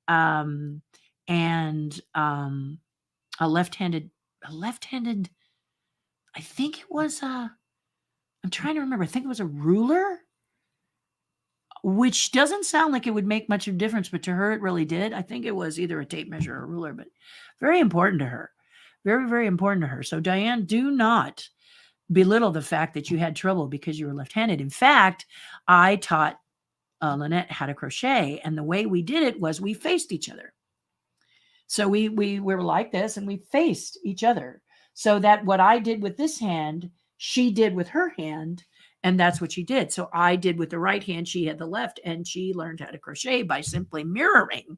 um, and a left-handed, I think it was I'm trying to remember. I think it was a ruler, which doesn't sound like it would make much of a difference, but to her it really did. I think it was either a tape measure or a ruler, but very important to her. Very, very important to her. So Diane, do not belittle the fact that you had trouble because you were left-handed. In fact, I taught Lynette how to crochet, and the way we did it was we faced each other. So we were like this, and we faced each other, so that what I did with this hand, she did with her hand, and that's what she did. So I did with the right hand, she had the left, and she learned how to crochet by simply mirroring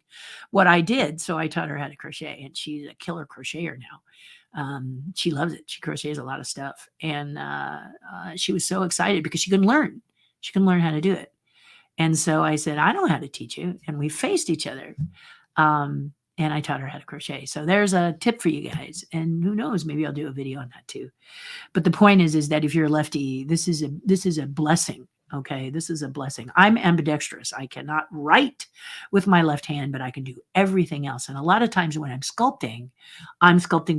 what I did. So I taught her how to crochet, and she's a killer crocheter now. She loves it. She crochets a lot of stuff, and she was so excited because she couldn't learn. She couldn't learn how to do it. And so I said, I know how to teach you. And we faced each other. And I taught her how to crochet. So there's a tip for you guys. And who knows, maybe I'll do a video on that too. But the point is that if you're a lefty, this is a blessing. Okay, this is a blessing. I'm ambidextrous. I cannot write with my left hand, but I can do everything else. And a lot of times when I'm sculpting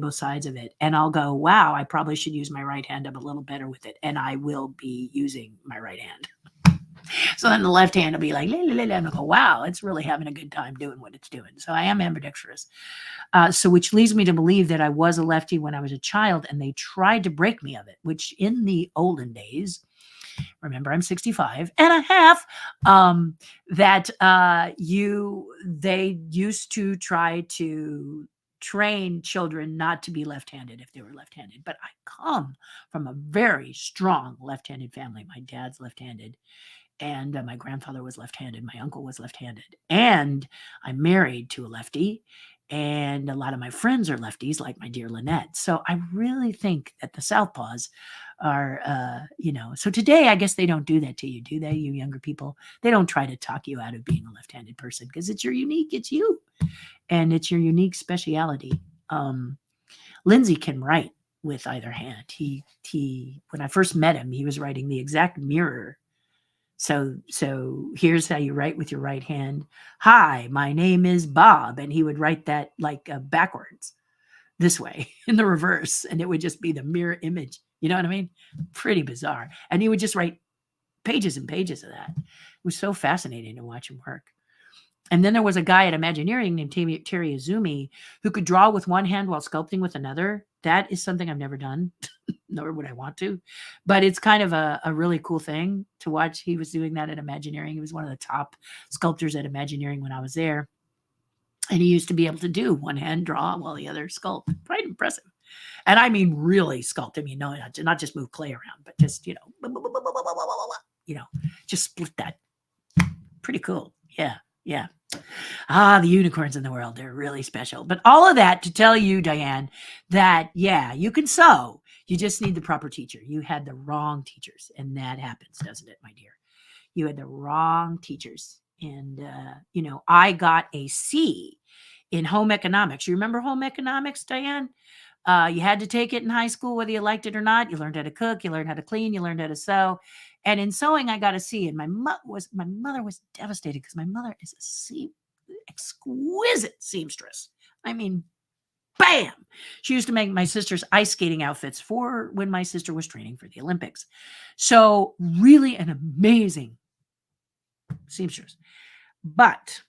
both sides of it. And I'll go, wow, I probably should use my right hand up a little better with it. And I will be using my right hand. So then the left hand will be like, and I'll go, wow, it's really having a good time doing what it's doing. So I am ambidextrous. So which leads me to believe that I was a lefty when I was a child, and they tried to break me of it, which in the olden days, remember I'm 65 and a half, they used to try to train children not to be left-handed if they were left-handed. But I come from a very strong left-handed family. My dad's left-handed. And my grandfather was left-handed. My uncle was left-handed. And I'm married to a lefty. And a lot of my friends are lefties, like my dear Lynette. So I really think that the Southpaws are, so today, I guess they don't do that to you, do they, you younger people? They don't try to talk you out of being a left-handed person because it's you. And it's your unique speciality. Lindsay can write with either hand. He when I first met him, he was writing the exact mirror. So here's how you write with your right hand. Hi, my name is Bob. And he would write that like backwards this way in the reverse. And it would just be the mirror image. You know what I mean? Pretty bizarre. And he would just write pages and pages of that. It was so fascinating to watch him work. And then there was a guy at Imagineering named Terry Izumi who could draw with one hand while sculpting with another. That is something I've never done, nor would I want to. But it's kind of a really cool thing to watch. He was doing that at Imagineering. He was one of the top sculptors at Imagineering when I was there. And he used to be able to do one hand draw while the other sculpt. Quite impressive. And I mean really sculpt. I mean, no, not just move clay around, but just, just split that. Pretty cool. Yeah. Yeah. The unicorns in the world, they're really special. But all of that to tell you, Diane, that, yeah, you can sew. You just need the proper teacher. You had the wrong teachers. And that happens, doesn't it, my dear? You had the wrong teachers. And, I got a C in home economics. You remember home economics, Diane? You had to take it in high school, whether you liked it or not. You learned how to cook, you learned how to clean, you learned how to sew. And in sewing, I got a C. And my mother was devastated because my mother is exquisite seamstress. I mean, bam! She used to make my sister's ice skating outfits for when my sister was training for the Olympics. So really an amazing seamstress. But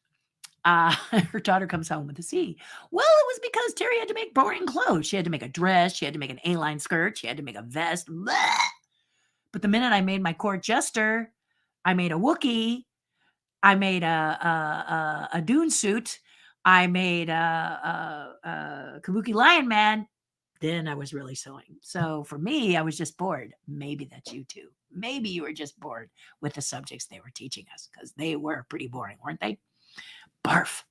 her daughter comes home with a C. Well, it was because Terry had to make boring clothes. She had to make a dress. She had to make an A-line skirt. She had to make a vest. Blah. But the minute I made my court jester, I made a Wookiee. I made a Dune suit. I made a Kabuki Lion Man. Then I was really sewing. So for me, I was just bored. Maybe that's you too. Maybe you were just bored with the subjects they were teaching us because they were pretty boring, weren't they? Barf.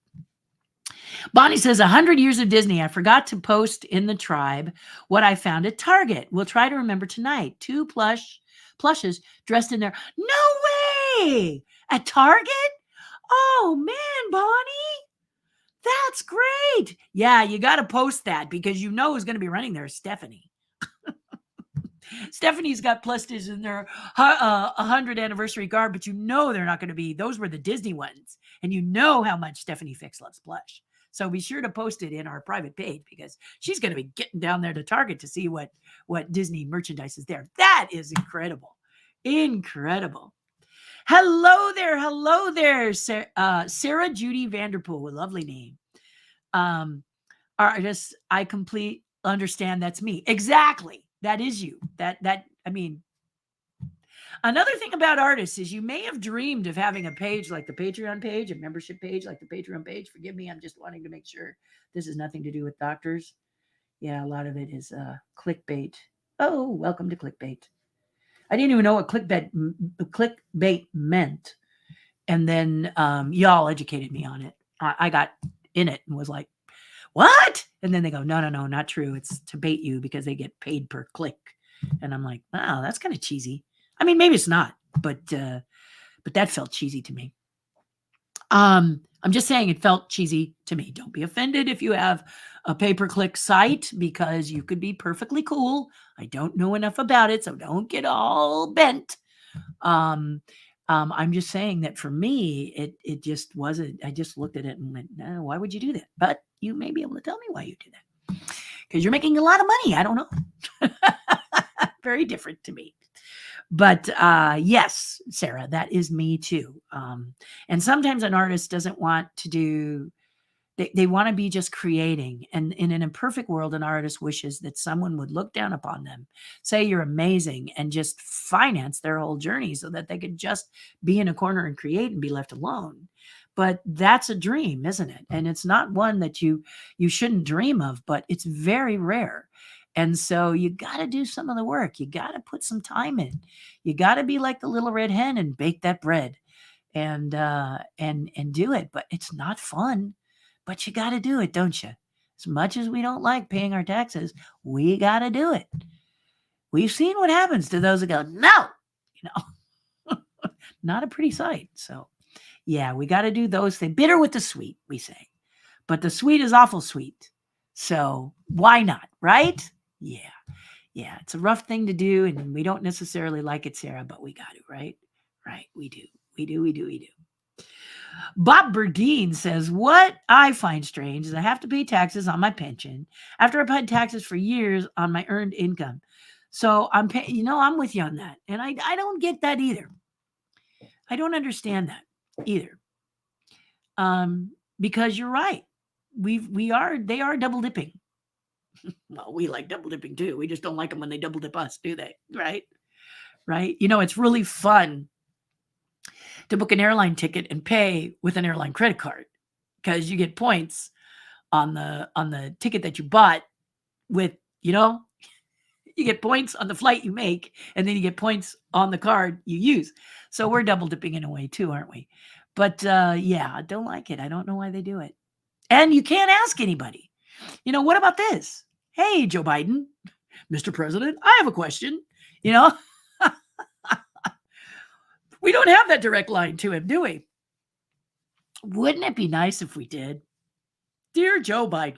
Bonnie says, 100 years of Disney. I forgot to post in the tribe what I found at Target. We'll try to remember tonight. 2 plushes dressed in their... No way! At Target? Oh, man, Bonnie. That's great. Yeah, you got to post that because you know who's going to be running there, Stephanie. Stephanie's got plushes in their 100th anniversary garb, but you know they're not going to be. Those were the Disney ones, and you know how much Stephanie Fix loves plush. So be sure to post it in our private page because she's going to be getting down there to Target to see what Disney merchandise is there. That is incredible, incredible. Hello there, Sarah Judy Vanderpool, a lovely name. Artists, I complete understand that's me. Exactly. That is you. I mean, another thing about artists is you may have dreamed of having a page like the Patreon page, a membership page like the Patreon page. Forgive me, I'm just wanting to make sure this has nothing to do with doctors. Yeah, a lot of it is clickbait. Oh, welcome to clickbait. I didn't even know what clickbait meant. And then y'all educated me on it. I got in it and was like, what? And then they go, no, not true. It's to bait you because they get paid per click. And I'm like, wow, that's kind of cheesy. I mean, maybe it's not, but that felt cheesy to me. I'm just saying it felt cheesy to me. Don't be offended if you have a pay-per-click site because you could be perfectly cool. I don't know enough about it, so don't get all bent. I'm just saying that for me, it just wasn't. I just looked at it and went, no, why would you do that? But you may be able to tell me why you do that. Because you're making a lot of money. I don't know. Very different to me. But yes, Sarah, that is me too. And sometimes an artist doesn't want to do, they want to be just creating. And in an imperfect world, an artist wishes that someone would look down upon them, say you're amazing, and just finance their whole journey so that they could just be in a corner and create and be left alone. But that's a dream, isn't it? And it's not one that you shouldn't dream of, but it's very rare. And so you got to do some of the work. You got to put some time in. You got to be like the little red hen and bake that bread and do it. But it's not fun. But you got to do it, don't you? As much as we don't like paying our taxes, we got to do it. We've seen what happens to those who go, no, not a pretty sight. So yeah, we got to do those things. Bitter with the sweet, we say. But the sweet is awful sweet. So why not, right? Yeah. Yeah, it's a rough thing to do, and we don't necessarily like it, Sarah, but we got to, right? Right, we do. We do. Bob Burdine says, what I find strange is I have to pay taxes on my pension after I've paid taxes for years on my earned income. So I'm paying, I'm with you on that. And I don't get that either. I don't understand that either. Because you're right. They are double dipping. Well, we like double dipping too. We just don't like them when they double dip us, do they? Right? Right? It's really fun to book an airline ticket and pay with an airline credit card because you get points on the ticket that you bought with, you get points on the flight you make, and then you get points on the card you use. So we're double dipping in a way too, aren't we? But yeah, I don't like it. I don't know why they do it. And you can't ask anybody. What about this? Hey, Joe Biden, Mr. President, I have a question. We don't have that direct line to him, do we? Wouldn't it be nice if we did? Dear Joe Biden,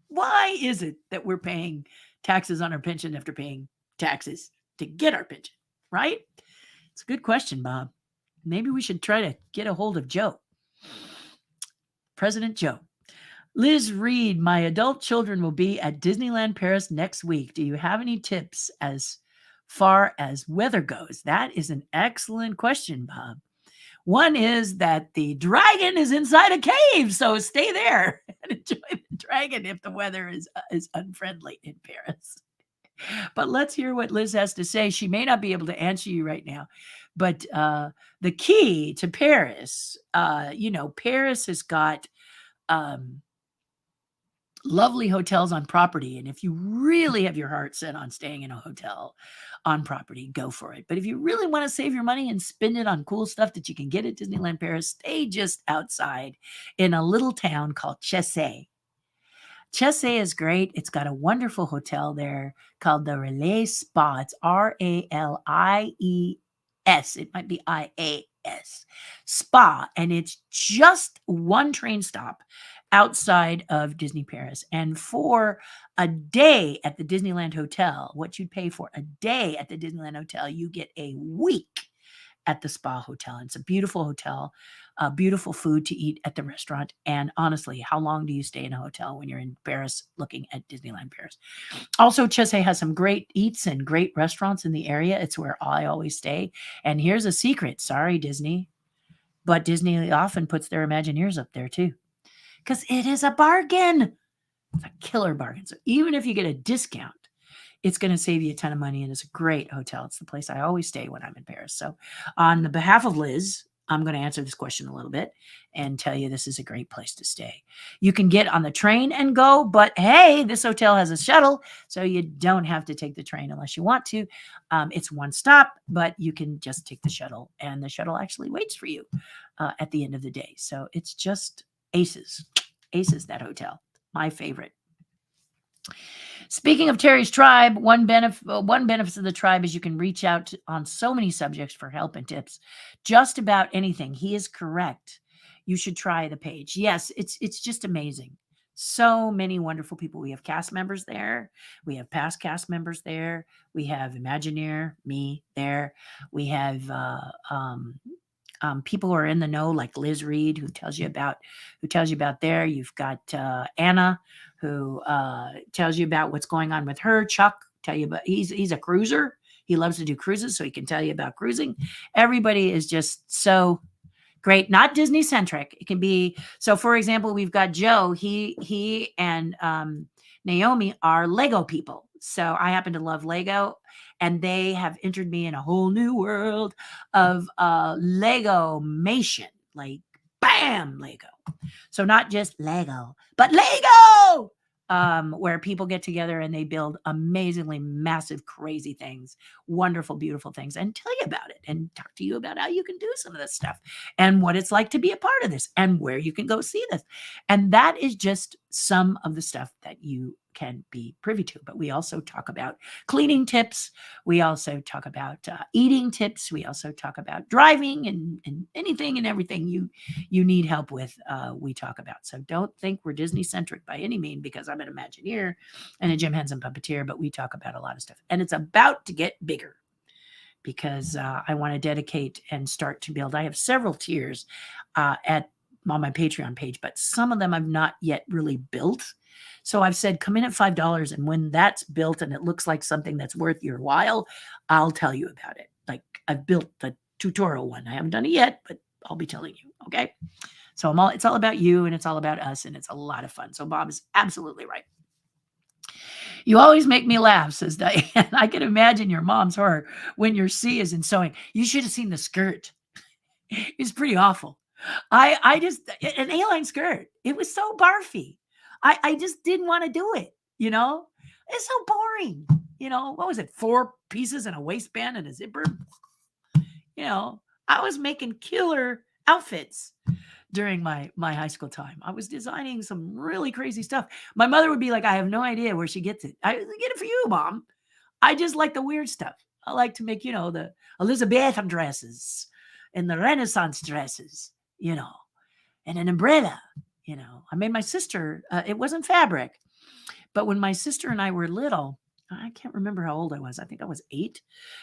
why is it that we're paying taxes on our pension after paying taxes to get our pension, right? It's a good question, Bob. Maybe we should try to get a hold of Joe. President Joe. Liz Reed, my adult children will be at Disneyland Paris next week. Do you have any tips as far as weather goes? That is an excellent question, Bob. One is that the dragon is inside a cave, so stay there and enjoy the dragon if the weather is unfriendly in Paris. But let's hear what Liz has to say. She may not be able to answer you right now, but the key to Paris, Paris has got lovely hotels on property. And if you really have your heart set on staying in a hotel on property, go for it. But if you really want to save your money and spend it on cool stuff that you can get at Disneyland Paris, stay just outside in a little town called Chessé. Chessé is great. It's got a wonderful hotel there called the Relais Spa. It's Ralies. It might be IA. S spa, and it's just one train stop outside of Disney Paris. And for a day at the Disneyland Hotel, what you'd pay for a day at the Disneyland Hotel, you get a week at the spa hotel. And it's a beautiful hotel, beautiful food to eat at the restaurant. And honestly, how long do you stay in a hotel when you're in Paris looking at Disneyland Paris? Also, Chessay has some great eats and great restaurants in the area. It's where I always stay. And here's a secret. Sorry, Disney, but Disney often puts their Imagineers up there too, because it is a bargain. It's a killer bargain. So even if you get a discount, it's going to save you a ton of money, and it's a great hotel. It's the place I always stay when I'm in Paris. So on the behalf of Liz, I'm going to answer this question a little bit and tell you this is a great place to stay. You can get on the train and go, but hey, this hotel has a shuttle, so you don't have to take the train unless you want to. It's one stop, but you can just take the shuttle, and the shuttle actually waits for you at the end of the day. So it's just aces. Aces, that hotel. My favorite. Speaking of Terry's tribe, one benefit of the tribe is you can reach out on so many subjects for help and tips. Just about anything. He is correct. You should try the page. Yes, it's just amazing. So many wonderful people. We have cast members there. We have past cast members there. We have Imagineer, me there. We have people who are in the know, like Liz Reed, who tells you about there. You've got Anna, who tells you about what's going on with her. Chuck, tell you about he's a cruiser. He loves to do cruises, so he can tell you about cruising. Everybody is just so great. Not Disney centric. It can be so. For example, we've got Joe. He and Naomi are Lego people. So I happen to love Lego, and they have entered me in a whole new world of Lego-mation, like bam, Lego. So not just Lego, but Lego, where people get together and they build amazingly massive, crazy things, wonderful, beautiful things, and tell you about it and talk to you about how you can do some of this stuff and what it's like to be a part of this and where you can go see this. And that is just some of the stuff that you can be privy to. But we also talk about cleaning tips. We also talk about eating tips. We also talk about driving and anything and everything you need help with, we talk about. So don't think we're Disney centric by any means, because I'm an Imagineer and a Jim Henson puppeteer, but we talk about a lot of stuff. And it's about to get bigger, because I want to dedicate and start to build. I have several tiers on my Patreon page, but some of them I've not yet really built. So I've said, come in at $5. And when that's built and it looks like something that's worth your while, I'll tell you about it. Like I've built the tutorial one. I haven't done it yet, but I'll be telling you. Okay. So it's all about you, and it's all about us, and it's a lot of fun. So Bob is absolutely right. You always make me laugh, says Diane. I can imagine your mom's horror when your C is in sewing. You should have seen the skirt. It's pretty awful. I just, an A-line skirt. It was so barfy. I just didn't want to do it, It's so boring. What was it? 4 pieces and a waistband and a zipper. I was making killer outfits during my high school time. I was designing some really crazy stuff. My mother would be like, I have no idea where she gets it. I get it for you, Mom. I just like the weird stuff. I like to make, the Elizabethan dresses and the Renaissance dresses, and an umbrella. I made my sister, it wasn't fabric, but when my sister and I were little, I can't remember how old I was. I think I was 8.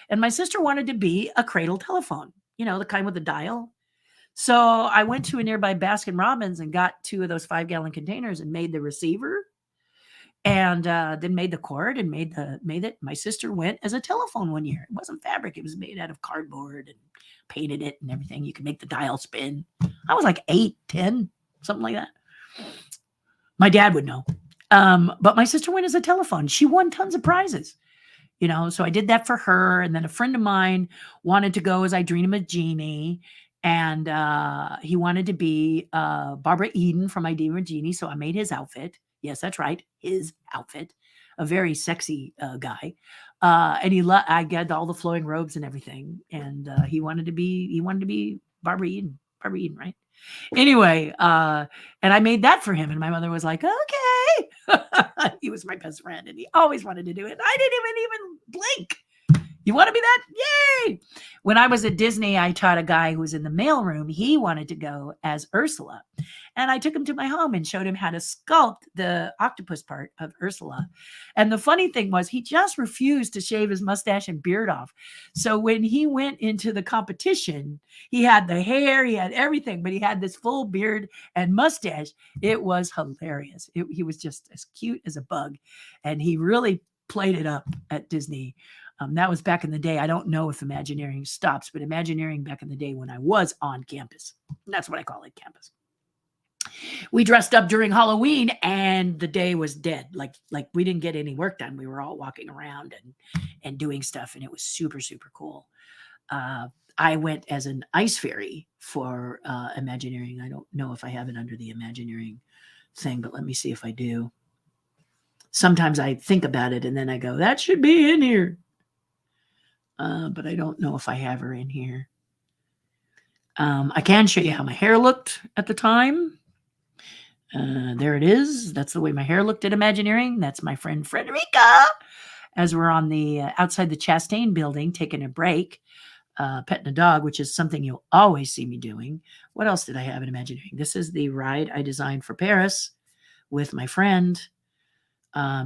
And my sister wanted to be a cradle telephone, the kind with the dial. So I went to a nearby Baskin Robbins and got 2 of those 5-gallon containers and made the receiver, and then made the cord and made it. My sister went as a telephone one year. It wasn't fabric. It was made out of cardboard and painted it and everything. You could make the dial spin. I was like 8, 10, something like that. My dad would know. But my sister went as a telephone. She won tons of prizes, so I did that for her. And then a friend of mine wanted to go as I Dream of a Genie. And he wanted to be Barbara Eden from I Dream of a Genie. So I made his outfit. Yes, that's right. His outfit. A very sexy guy. And I got all the flowing robes and everything. And he wanted to be Barbara Eden. Barbara Eden, right? Anyway, and I made that for him. And my mother was like, okay. He was my best friend, and he always wanted to do it. I didn't even blink. You want to be that? Yay! When I was at Disney, I taught a guy who was in the mailroom. He wanted to go as Ursula. And I took him to my home and showed him how to sculpt the octopus part of Ursula. And the funny thing was, he just refused to shave his mustache and beard off. So when he went into the competition, he had the hair, he had everything, but he had this full beard and mustache. It was hilarious. He was just as cute as a bug. And he really played it up at Disney. That was back in the day. I don't know if Imagineering stops, but Imagineering back in the day when I was on campus. That's what I call it, campus. We dressed up during Halloween and the day was dead. Like we didn't get any work done. We were all walking around and doing stuff, and it was super, super cool. I went as an ice fairy for Imagineering. I don't know if I have it under the Imagineering thing, but let me see if I do. Sometimes I think about it and then I go, that should be in here. But I don't know if I have her in here. I can show you how my hair looked at the time. There it is. That's the way my hair looked at Imagineering. That's my friend Frederica. As we're on the outside the Chastain building, taking a break, petting a dog, which is something you'll always see me doing. What else did I have in Imagineering? This is the ride I designed for Paris with my friend.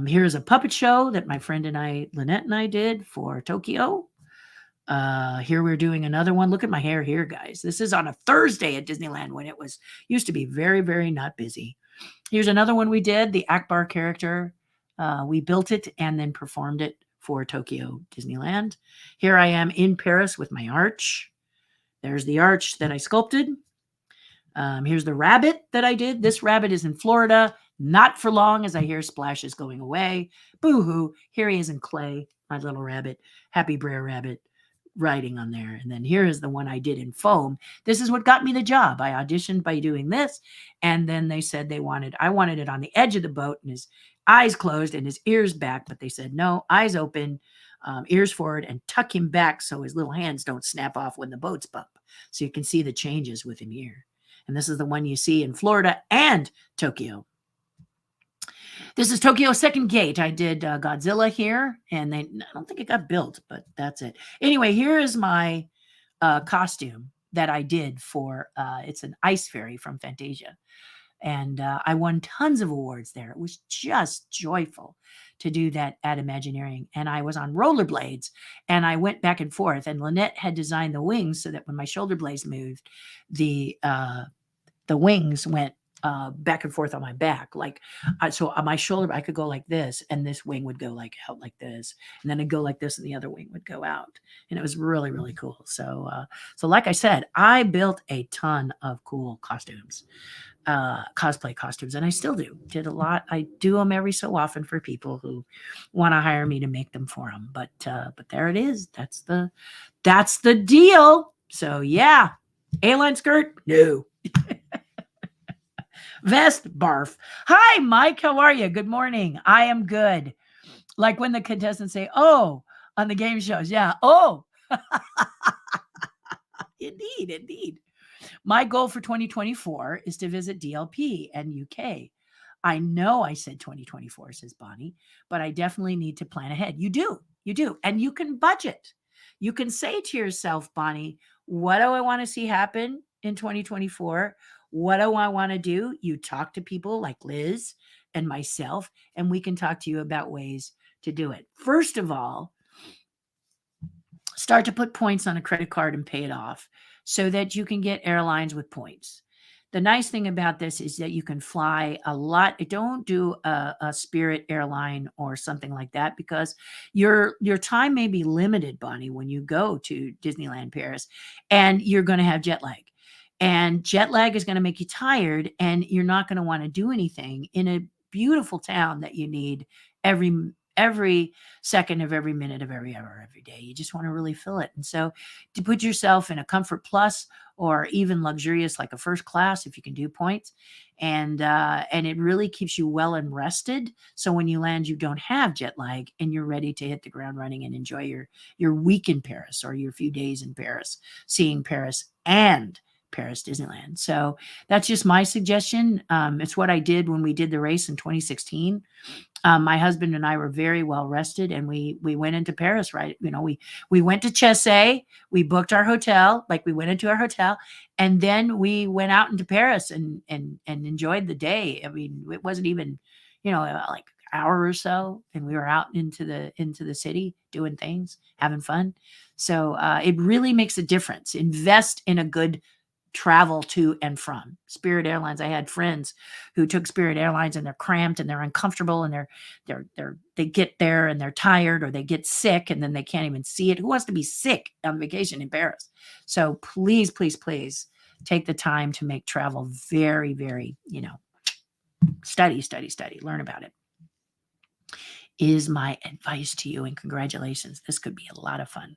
Here's a puppet show that my friend and I, Lynette and I, did for Tokyo. Here we're doing another one. Look at my hair here, guys. This is on a Thursday at Disneyland when it was used to be very, very not busy. Here's another one we did, the Akbar character. We built it and then performed it for Tokyo Disneyland. Here I am in Paris with my arch. There's the arch that I sculpted. Here's the rabbit that I did. This rabbit is in Florida. Not for long, as I hear splashes going away. Boo-hoo. Here he is in clay, my little rabbit. Happy Brer Rabbit writing on there. And then here is the one I did in foam. This is what got me the job. I auditioned by doing this. And then they said I wanted it on the edge of the boat and his eyes closed and his ears back. But they said, no, eyes open, ears forward, and tuck him back so his little hands don't snap off when the boats bump. So you can see the changes with him here. And this is the one you see in Florida and Tokyo. This is Tokyo's second gate. I did Godzilla here, and I don't think it got built, but that's it. Anyway, here is my costume that I did for, it's an ice fairy from Fantasia. And I won tons of awards there. It was just joyful to do that at Imagineering. And I was on rollerblades, and I went back and forth. And Lynette had designed the wings so that when my shoulder blades moved, the wings went back and forth on my back. So on my shoulder, I could go like this, and this wing would go out like this, and then it'd go like this, and the other wing would go out. And it was really, really cool. So like I said, I built a ton of cool costumes, cosplay costumes, and I still do. Did a lot. I do them every so often for people who want to hire me to make them for them. But there it is. That's the deal. So yeah, A-line skirt, no. Vest, barf. Hi, Mike. How are you? Good morning. I am good. Like when the contestants say, oh, on the game shows. Yeah. Oh, indeed. My goal for 2024 is to visit DLP and UK. I know I said 2024, says Bonnie, but I definitely need to plan ahead. You do. And you can budget. You can say to yourself, Bonnie, what do I want to see happen in 2024? What do I want to do? You talk to people like Liz and myself, and we can talk to you about ways to do it. First of all, start to put points on a credit card and pay it off so that you can get airlines with points. The nice thing about this is that you can fly a lot. Don't do a Spirit airline or something like that, because your time may be limited, Bonnie, when you go to Disneyland Paris, and you're going to have jet lag. And jet lag is going to make you tired, and you're not going to want to do anything in a beautiful town that you need every second of every minute of every hour, every day. You just want to really fill it. And so to put yourself in a Comfort Plus or even luxurious, like a first class, if you can do points, and it really keeps you well and rested. So when you land, you don't have jet lag and you're ready to hit the ground running and enjoy your week in Paris or your few days in Paris, seeing Paris and Paris Disneyland. So that's just my suggestion. It's what I did when we did the race in 2016. My husband and I were very well rested, and we went into Paris. Right, we went to Chessé. We booked our hotel, like we went into our hotel, and then we went out into Paris and enjoyed the day. I mean, it wasn't even, like an hour or so, and we were out into the city doing things, having fun. So it really makes a difference. Invest in a good travel to and from Spirit Airlines. I had friends who took Spirit Airlines and they're cramped and they're uncomfortable and they get there and they're tired or they get sick and then they can't even see it. Who wants to be sick on vacation in Paris? So please, please, please take the time to make travel very, very, study, learn about it. Is my advice to you, and congratulations. This could be a lot of fun.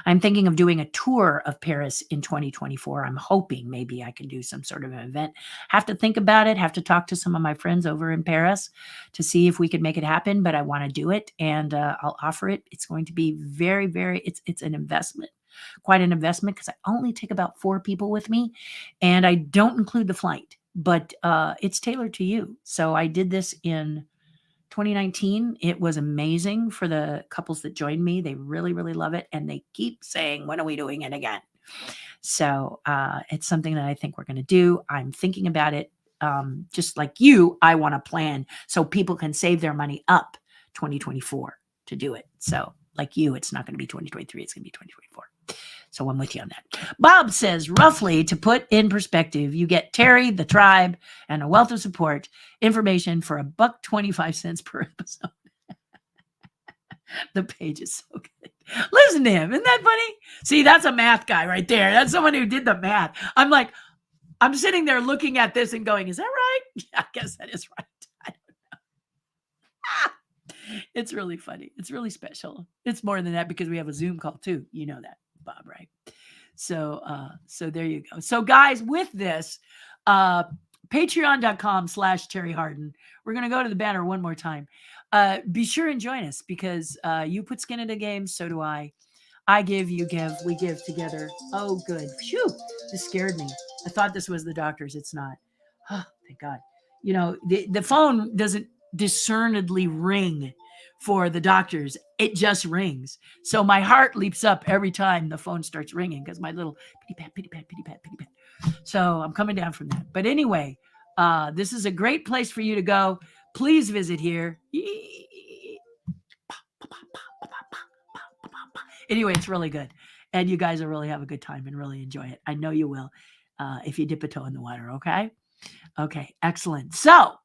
I'm thinking of doing a tour of Paris in 2024. I'm hoping maybe I can do some sort of an event. Have to think about it, have to talk to some of my friends over in Paris to see if we could make it happen, but I want to do it and I'll offer it. It's going to be very, very, it's an investment, quite an investment because I only take about 4 people with me and I don't include the flight, but it's tailored to you. So I did this in 2019. It was amazing for the couples that joined me. They really, really love it. And they keep saying, when are we doing it again? So it's something that I think we're going to do. I'm thinking about it. Just like you, I want to plan so people can save their money up 2024 to do it. So like you, it's not going to be 2023. It's going to be 2024. So I'm with you on that. Bob says, roughly, to put in perspective, you get Terry, the tribe, and a wealth of support information for $1.25 per episode. The page is so good. Listen to him. Isn't that funny? See, that's a math guy right there. That's someone who did the math. I'm sitting there looking at this and going, is that right? Yeah, I guess that is right. I don't know. It's really funny. It's really special. It's more than that because we have a Zoom call too. You know that, Bob, right? So there you go. So guys, with this, patreon.com/Terri Hardin. We're going to go to the banner one more time. Be sure and join us because you put skin in the game. So do I. I give, you give, we give together. Oh, good. Phew, this scared me. I thought this was the doctor's. It's not. Oh, thank God. The phone doesn't discernedly ring for the doctors. It just rings. So my heart leaps up every time the phone starts ringing because my little pity pat, pity pat, pity pat, pity pat. So I'm coming down from that. But anyway, this is a great place for you to go. Please visit here. Anyway, it's really good. And you guys will really have a good time and really enjoy it. I know you will if you dip a toe in the water, okay? Okay, excellent. So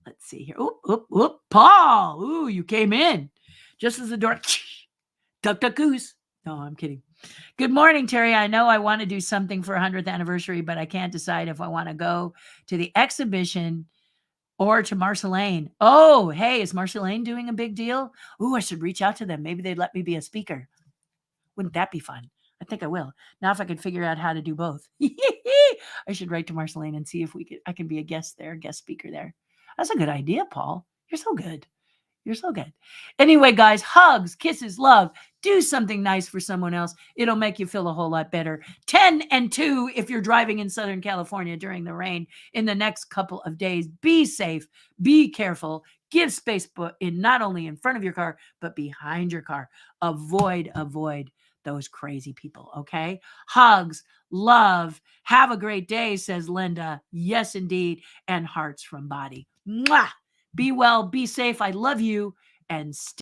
let's see here. Oop, Paul. Ooh, you came in just as the door. Duck, duck, goose. No, I'm kidding. Good morning, Terry. I know I want to do something for 100th anniversary, but I can't decide if I want to go to the exhibition or to Marceline. Oh, hey, is Marceline doing a big deal? Ooh, I should reach out to them. Maybe they'd let me be a speaker. Wouldn't that be fun? I think I will. Now, if I could figure out how to do both, I should write to Marceline and see if I can be a guest speaker there. That's a good idea, Paul. You're so good. You're so good. Anyway, guys, hugs, kisses, love. Do something nice for someone else. It'll make you feel a whole lot better. 10 and 2 if you're driving in Southern California during the rain in the next couple of days. Be safe. Be careful. Give space not only in front of your car, but behind your car. Avoid those crazy people, okay? Hugs, love. Have a great day, says Linda. Yes, indeed. And hearts from body. Mwah! Be well, be safe. I love you. And stay